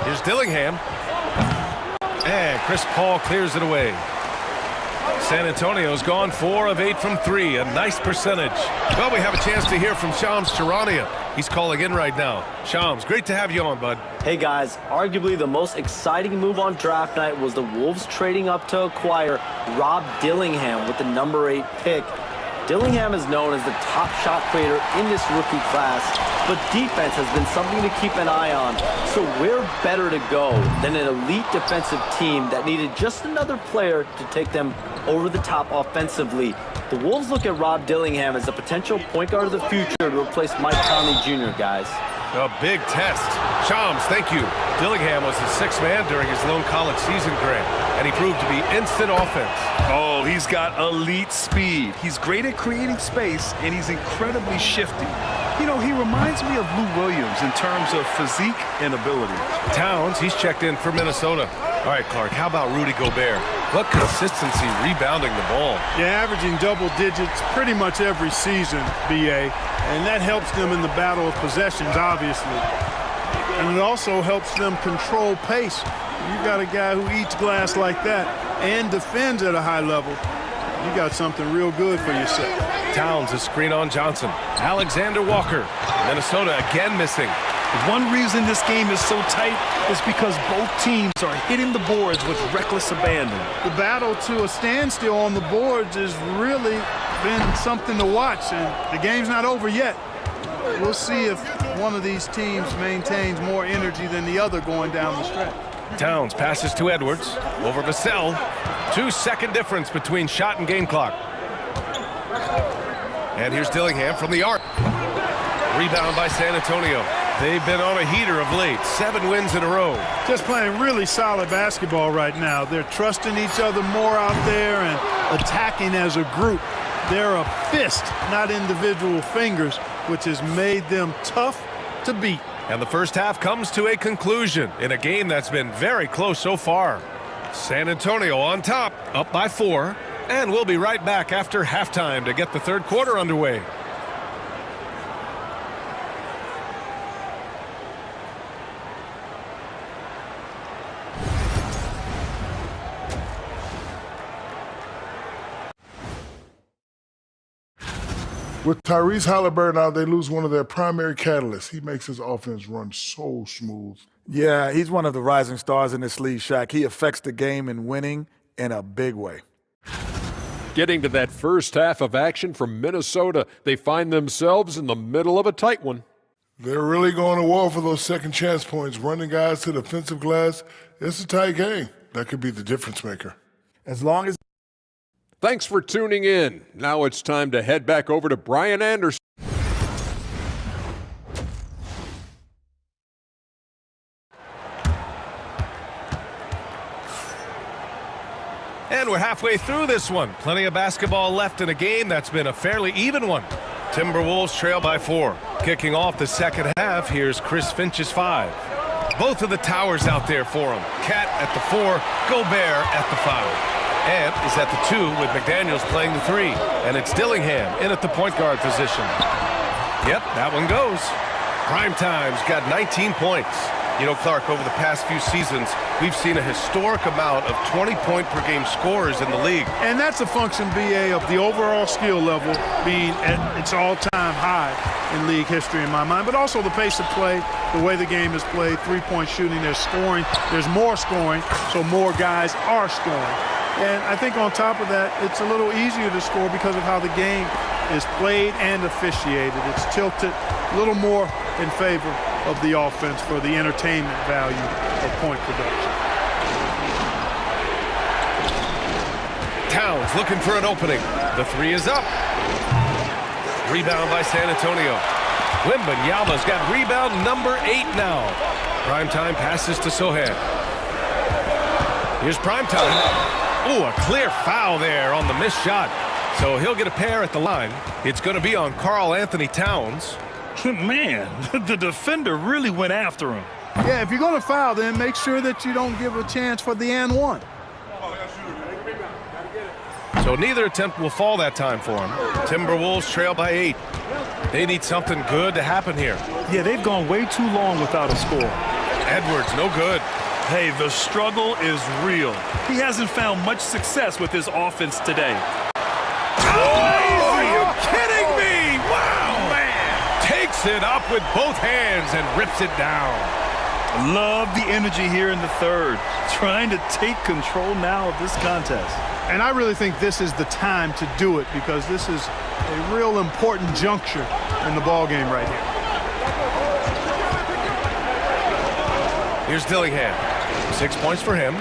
Here's Dillingham. And Chris Paul clears it away. San Antonio's gone 4 of 8 from 3. A nice percentage. Well, we have a chance to hear from Shams Charania. He's calling in right now. Shams, great to have you on, bud. Hey guys, arguably the most exciting move on draft night was the Wolves trading up to acquire Rob Dillingham with the number 8 pick. Dillingham is known as the top shot creator in this rookie class, but defense has been something to keep an eye on. So where better to go than an elite defensive team that needed just another player to take them over the top offensively? The Wolves look at Rob Dillingham as a potential point guard of the future to replace Mike Conley Jr., guys. A big test. Shams, thank you. Dillingham was the sixth man during his lone college season, Grant, and he proved to be instant offense. Oh, he's got elite speed. He's great at creating space, and he's incredibly shifty. You know, he reminds me of Lou Williams in terms of physique and ability. Towns, he's checked in for Minnesota. All right, Clark, how about Rudy Gobert? What consistency rebounding the ball. Yeah, averaging double digits pretty much every season, BA. And that helps them in the battle of possessions, obviously. And it also helps them control pace. You got a guy who eats glass like that and defends at a high level. You got something real good for yourself. Towns, a screen on Johnson. Alexander Walker. Minnesota again missing. One reason this game is so tight is because both teams are hitting the boards with reckless abandon. The battle to a standstill on the boards has really been something to watch, and the game's not over yet. We'll see if one of these teams maintains more energy than the other going down the stretch. Towns passes to Edwards over Vassell. 2-second difference between shot and game clock. And here's Dillingham from the arc. Rebound by San Antonio. They've been on a heater of late. 7 wins in a row. Just playing really solid basketball right now. They're trusting each other more out there and attacking as a group. They're a fist, not individual fingers, which has made them tough to beat. And the first half comes to a conclusion in a game that's been very close so far. San Antonio on top, up by 4. And we'll be right back after halftime to get the third quarter underway. With Tyrese Halliburton out, they lose one of their primary catalysts. He makes his offense run so smooth. Yeah, he's one of the rising stars in this league, Shaq. He affects the game in winning in a big way. Getting to that first half of action from Minnesota, they find themselves in the middle of a tight one. They're really going to war for those second chance points, running guys to the offensive glass. It's a tight game. That could be the difference maker. As long as Thanks for tuning in. Now it's time to head back over to Brian Anderson. And we're halfway through this one. Plenty of basketball left in a game that's been a fairly even one. Timberwolves trail by 4. Kicking off the second half, here's Chris Finch's 5. Both of the towers out there for him. Cat at the 4, Gobert at the 5. Ant is at the 2 with McDaniels playing the 3. And it's Dillingham in at the point guard position. Yep, that one goes. Primetime's got 19 points. You know, Clark, over the past few seasons, we've seen a historic amount of 20-point-per-game scorers in the league. And that's a function, BA, of the overall skill level being at its all-time high in league history in my mind, but also the pace of play, the way the game is played, three-point shooting, there's scoring, there's more scoring, so more guys are scoring. And I think on top of that, it's a little easier to score because of how the game is played and officiated. It's tilted a little more in favor of the offense for the entertainment value of point production. Towns looking for an opening. The 3 is up. Rebound by San Antonio. Wembanyama's got rebound number 8 now. Primetime passes to Sohan. Here's Primetime. Ooh, a clear foul there on the missed shot. So he'll get a pair at the line. It's going to be on Karl Anthony Towns. Man, the defender really went after him. Yeah, if you're going to foul, then make sure that you don't give a chance for the and one. So neither attempt will fall that time for him. Timberwolves trail by 8. They need something good to happen here. Yeah, they've gone way too long without a score. Edwards, no good. Hey, the struggle is real. He hasn't found much success with his offense today. Oh, are you kidding me? Wow, man. Takes it up with both hands and rips it down. Love the energy here in the third. Trying to take control now of this contest. And I really think this is the time to do it because this is a real important juncture in the ball game right here. Here's Dillingham. 6 points for him.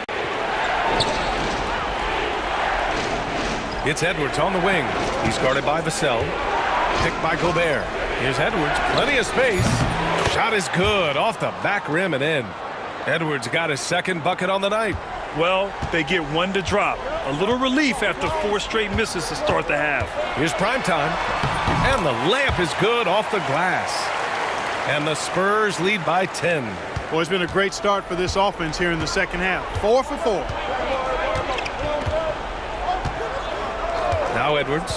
It's Edwards on the wing. He's guarded by Vassell. Picked by Gobert. Here's Edwards. Plenty of space. Shot is good. Off the back rim and in. Edwards got his second bucket on the night. Well, they get one to drop. A little relief after 4 straight misses to start the half. Here's primetime. And the layup is good off the glass. And the Spurs lead by 10. Well, it's been a great start for this offense here in the second half. 4 for 4. Now Edwards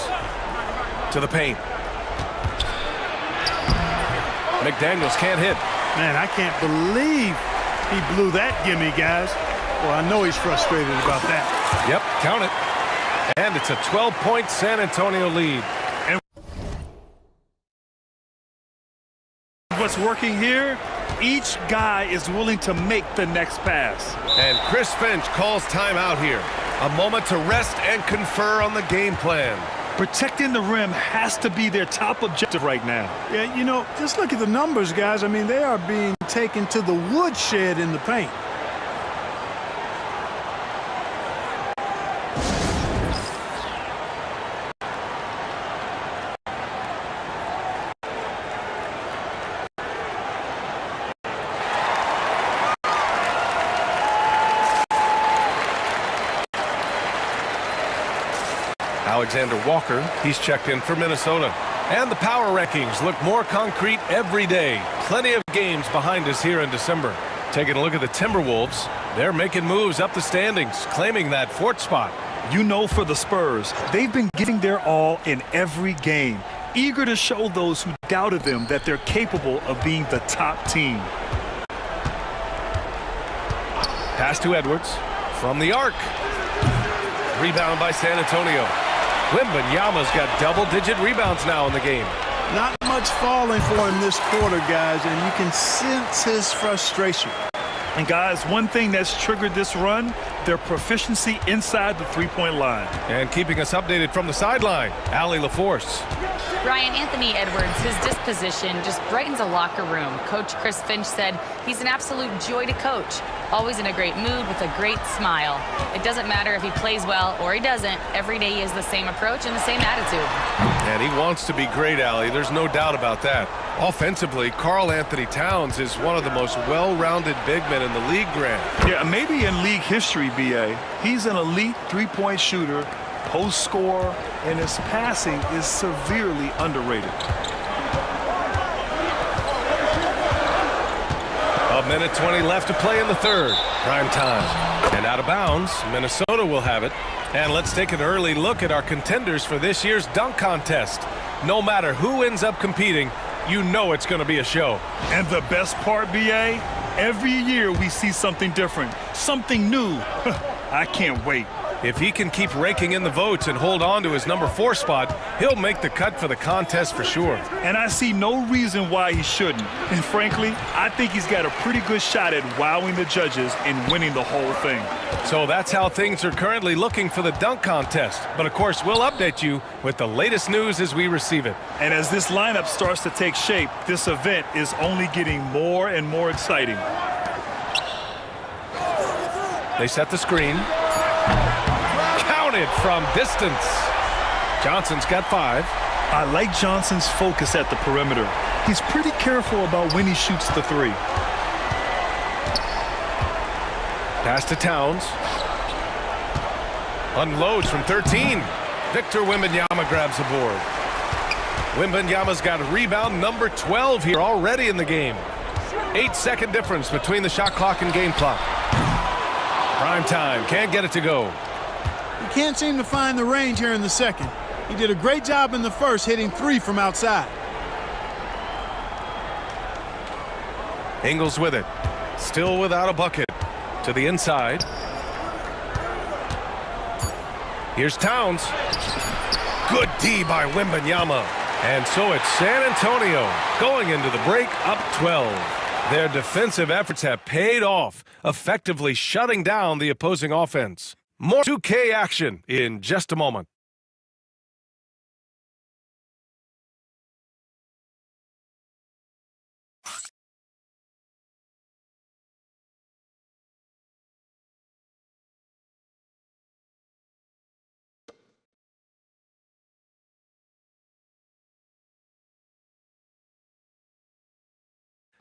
to the paint. McDaniels can't hit. Man, I can't believe he blew that gimme, guys. Well, I know he's frustrated about that. Yep, count it. And it's a 12-point San Antonio lead. And what's working here? Each guy is willing to make the next pass. And Chris Finch calls timeout here. A moment to rest and confer on the game plan. Protecting the rim has to be their top objective right now. Yeah, you know, just look at the numbers, guys. I mean, they are being taken to the woodshed in the paint. Alexander Walker, he's checked in for Minnesota. And the power rankings look more concrete every day. Plenty of games behind us here in December. Taking a look at the Timberwolves, they're making moves up the standings, claiming that 4th spot. You know, for the Spurs, they've been giving their all in every game, eager to show those who doubted them that they're capable of being the top team. Pass to Edwards from the arc. Rebound by San Antonio. Wembanyama's got double-digit rebounds now in the game. Not much falling for him this quarter, guys, and you can sense his frustration. And guys, one thing that's triggered this run, their proficiency inside the three-point line. And keeping us updated from the sideline, Allie LaForce. Ryan, Anthony Edwards, his disposition just brightens a locker room. Coach Chris Finch said he's an absolute joy to coach. Always in a great mood with a great smile. It doesn't matter if he plays well or he doesn't. Every day he has the same approach and the same attitude. And he wants to be great, Allie. There's no doubt about that. Offensively, Karl Anthony Towns is one of the most well-rounded big men in the league, Grant. Yeah, maybe in league history, B.A. He's an elite three-point shooter, post scorer, and his passing is severely underrated. A minute 20 left to play in the third. Prime time. And out of bounds, Minnesota will have it. And let's take an early look at our contenders for this year's dunk contest. No matter who ends up competing, you know it's going to be a show. And the best part, B.A., every year we see something different, something new. I can't wait. If he can keep raking in the votes and hold on to his number 4 spot, he'll make the cut for the contest for sure. And I see no reason why he shouldn't. And frankly, I think he's got a pretty good shot at wowing the judges and winning the whole thing. So that's how things are currently looking for the dunk contest. But of course, we'll update you with the latest news as we receive it. And as this lineup starts to take shape, this event is only getting more and more exciting. They set the screen. Counted from distance. Johnson's got 5. I like Johnson's focus at the perimeter. He's pretty careful about when he shoots the 3. Pass to Towns. Unloads from 13. Victor Wembanyama grabs the board. Wembanyama's got a rebound number 12 here already in the game. 8-second difference between the shot clock and game clock. Prime time, can't get it to go. He can't seem to find the range here in the second. He did a great job in the first, hitting 3 from outside. Ingles with it. Still without a bucket. To the inside. Here's Towns. Good D by Wembanyama. And so it's San Antonio going into the break up 12. Their defensive efforts have paid off, effectively shutting down the opposing offense. More 2K action in just a moment.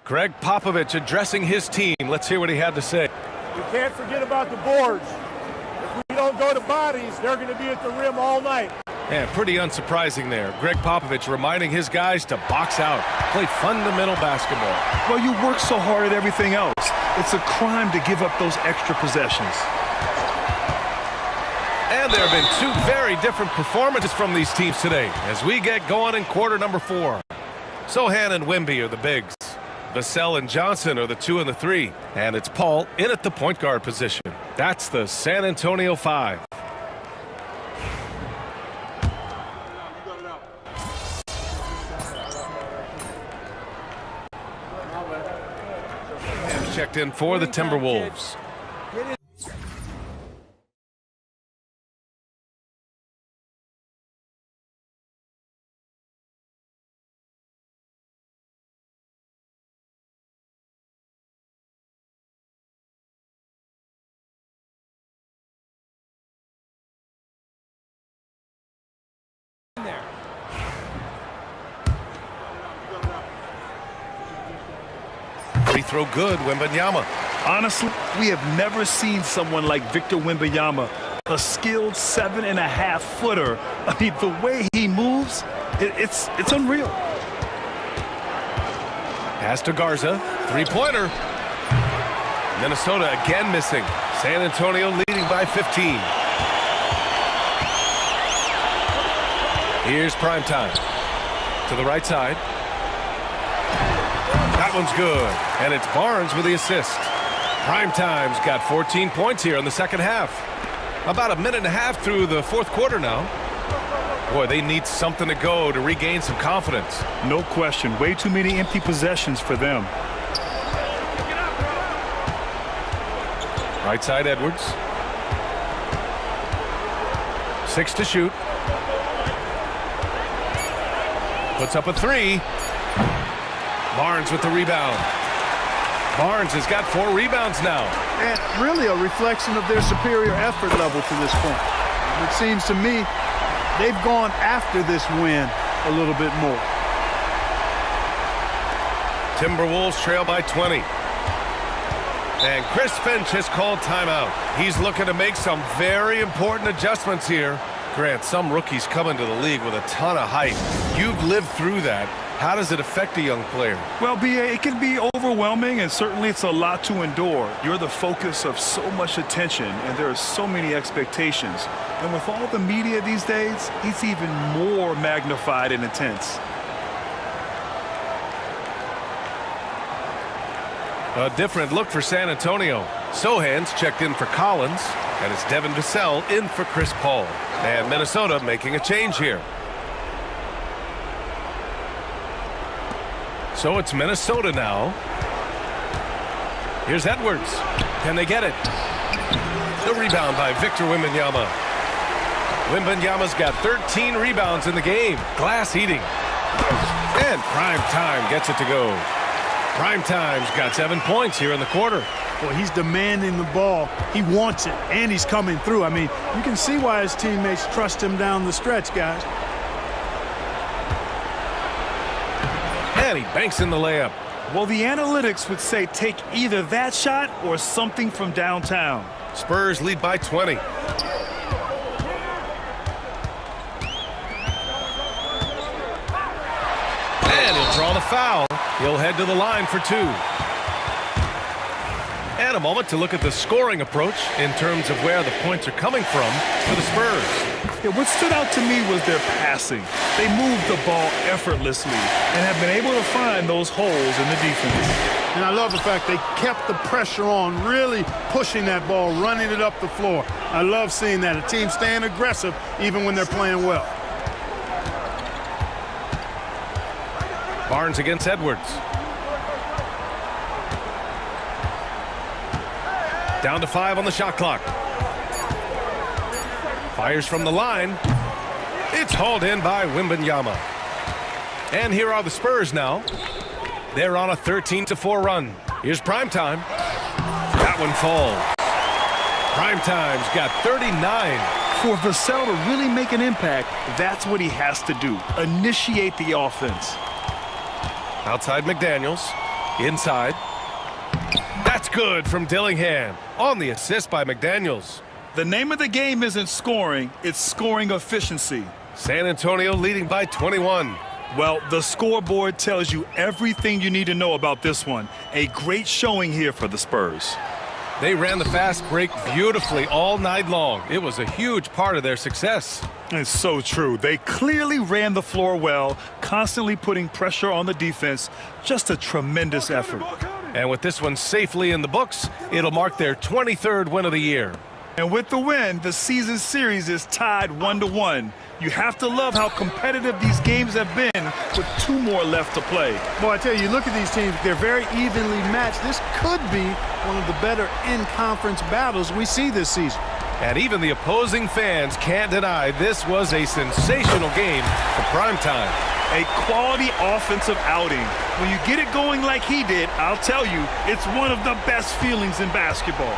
Greg Popovich addressing his team. Let's hear what he had to say. You can't forget about the boards. If we don't go to bodies, they're going to be at the rim all night. Yeah, pretty unsurprising there. Greg Popovich reminding his guys to box out, play fundamental basketball. Well, you work so hard at everything else. It's a crime to give up those extra possessions. And there have been two very different performances from these teams today as we get going in quarter number 4. Sohan and Wemby are the bigs. Vassell and Johnson are the 2 and the 3. And it's Paul in at the point guard position. That's the San Antonio 5. And checked in for the Timberwolves. Free throw good, Wembanyama. Honestly, we have never seen someone like Victor Wembanyama, a skilled 7.5-footer. I mean, the way he moves, it's unreal. Pass to Garza, three-pointer. Minnesota again missing. San Antonio leading by 15. Here's Primetime. To the right side. That one's good. And it's Barnes with the assist. Primetime's got 14 points here in the second half. About a minute and a half through the fourth quarter now. Boy, they need something to go to regain some confidence. No question. Way too many empty possessions for them. Right side, Edwards. 6 to shoot. Puts up a 3. Barnes with the rebound. Barnes has got 4 rebounds now. And really a reflection of their superior effort level to this point. It seems to me they've gone after this win a little bit more. Timberwolves trail by 20. And Chris Finch has called timeout. He's looking to make some very important adjustments here. Grant, some rookies come into the league with a ton of hype. You've lived through that. How does it affect a young player? Well, B.A., it can be overwhelming, and certainly it's a lot to endure. You're the focus of so much attention, and there are so many expectations. And with all the media these days, it's even more magnified and intense. A different look for San Antonio. Sohan's checked in for Collins, and it's Devin Vassell in for Chris Paul. And Minnesota making a change here. So it's Minnesota now. Here's Edwards. Can they get it? The rebound by Victor Wembanyama. Wembanyama's got 13 rebounds in the game. Glass eating. And Primetime gets it to go. Primetime's got 7 points here in the quarter. Well, he's demanding the ball. He wants it, and he's coming through. I mean, you can see why his teammates trust him down the stretch, guys. And he banks in the layup. Well, the analytics would say take either that shot or something from downtown. Spurs lead by 20. And he'll draw the foul. He'll head to the line for 2. And a moment to look at the scoring approach in terms of where the points are coming from for the Spurs. Yeah, what stood out to me was their passing. They moved the ball effortlessly and have been able to find those holes in the defense. And I love the fact they kept the pressure on, really pushing that ball, running it up the floor. I love seeing that. A team staying aggressive even when they're playing well. Barnes against Edwards. Down to 5 on the shot clock. Fires from the line. It's hauled in by Wembanyama. And here are the Spurs now. They're on a 13-4 run. Here's Primetime. That one falls. Primetime's got 39. For Vassell to really make an impact, that's what he has to do. Initiate the offense. Outside McDaniels. Inside. That's good from Dillingham. On the assist by McDaniels. The name of the game isn't scoring, it's scoring efficiency. San Antonio leading by 21. Well, the scoreboard tells you everything you need to know about this one. A great showing here for the Spurs. They ran the fast break beautifully all night long. It was a huge part of their success. It's so true. They clearly ran the floor well, constantly putting pressure on the defense. Just a tremendous effort. And with this one safely in the books, it'll mark their 23rd win of the year. And with the win, the season series is tied 1-1. You have to love how competitive these games have been with 2 more left to play. Boy, I tell you, look at these teams. They're very evenly matched. This could be one of the better in-conference battles we see this season. And even the opposing fans can't deny this was a sensational game for Primetime. A quality offensive outing. When you get it going like he did, I'll tell you, it's one of the best feelings in basketball.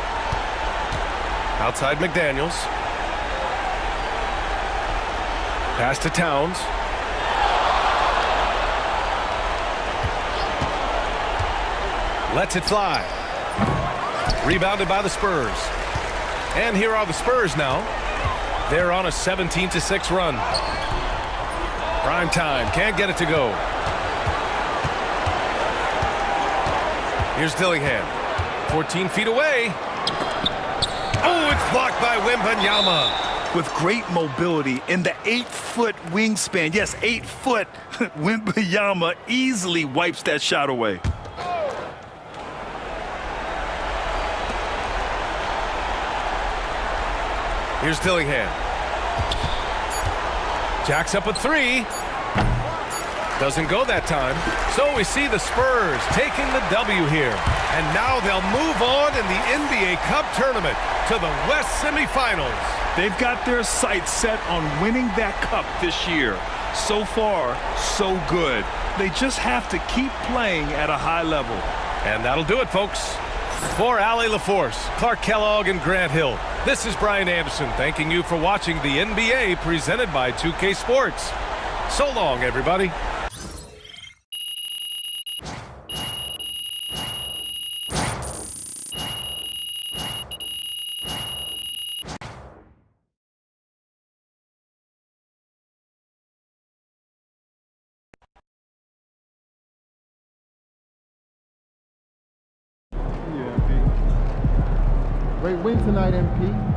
Outside McDaniels. Pass to Towns. Lets it fly. Rebounded by the Spurs. And here are the Spurs now. They're on a 17-6 run. Primetime can't get it to go. Here's Dillingham. 14 feet away. Oh, it's blocked by Wembanyama. With great mobility in the 8-foot wingspan. Yes, 8 foot. Wembanyama easily wipes that shot away. Here's Dillingham. Jacks up a 3. Doesn't go that time. So we see the Spurs taking the W here. And now they'll move on in the NBA Cup tournament to the West semifinals. They've got their sights set on winning that cup this year. So far, so good. They just have to keep playing at a high level. And that'll do it, folks. For Allie LaForce, Clark Kellogg, and Grant Hill, this is Brian Anderson thanking you for watching the NBA presented by 2K Sports. So long, everybody. Great win tonight, MP.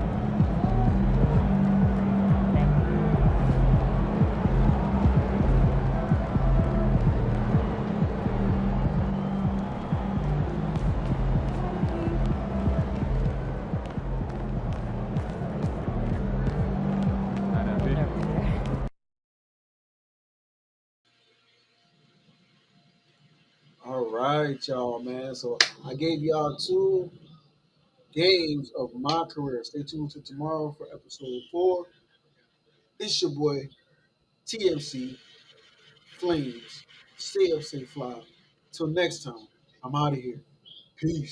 All right, y'all, man. So I gave y'all 2 games of my career. Stay tuned to tomorrow for episode 4. It's your boy, TMC, Flames. Stay up, stay fly. Till next time, I'm out of here. Peace.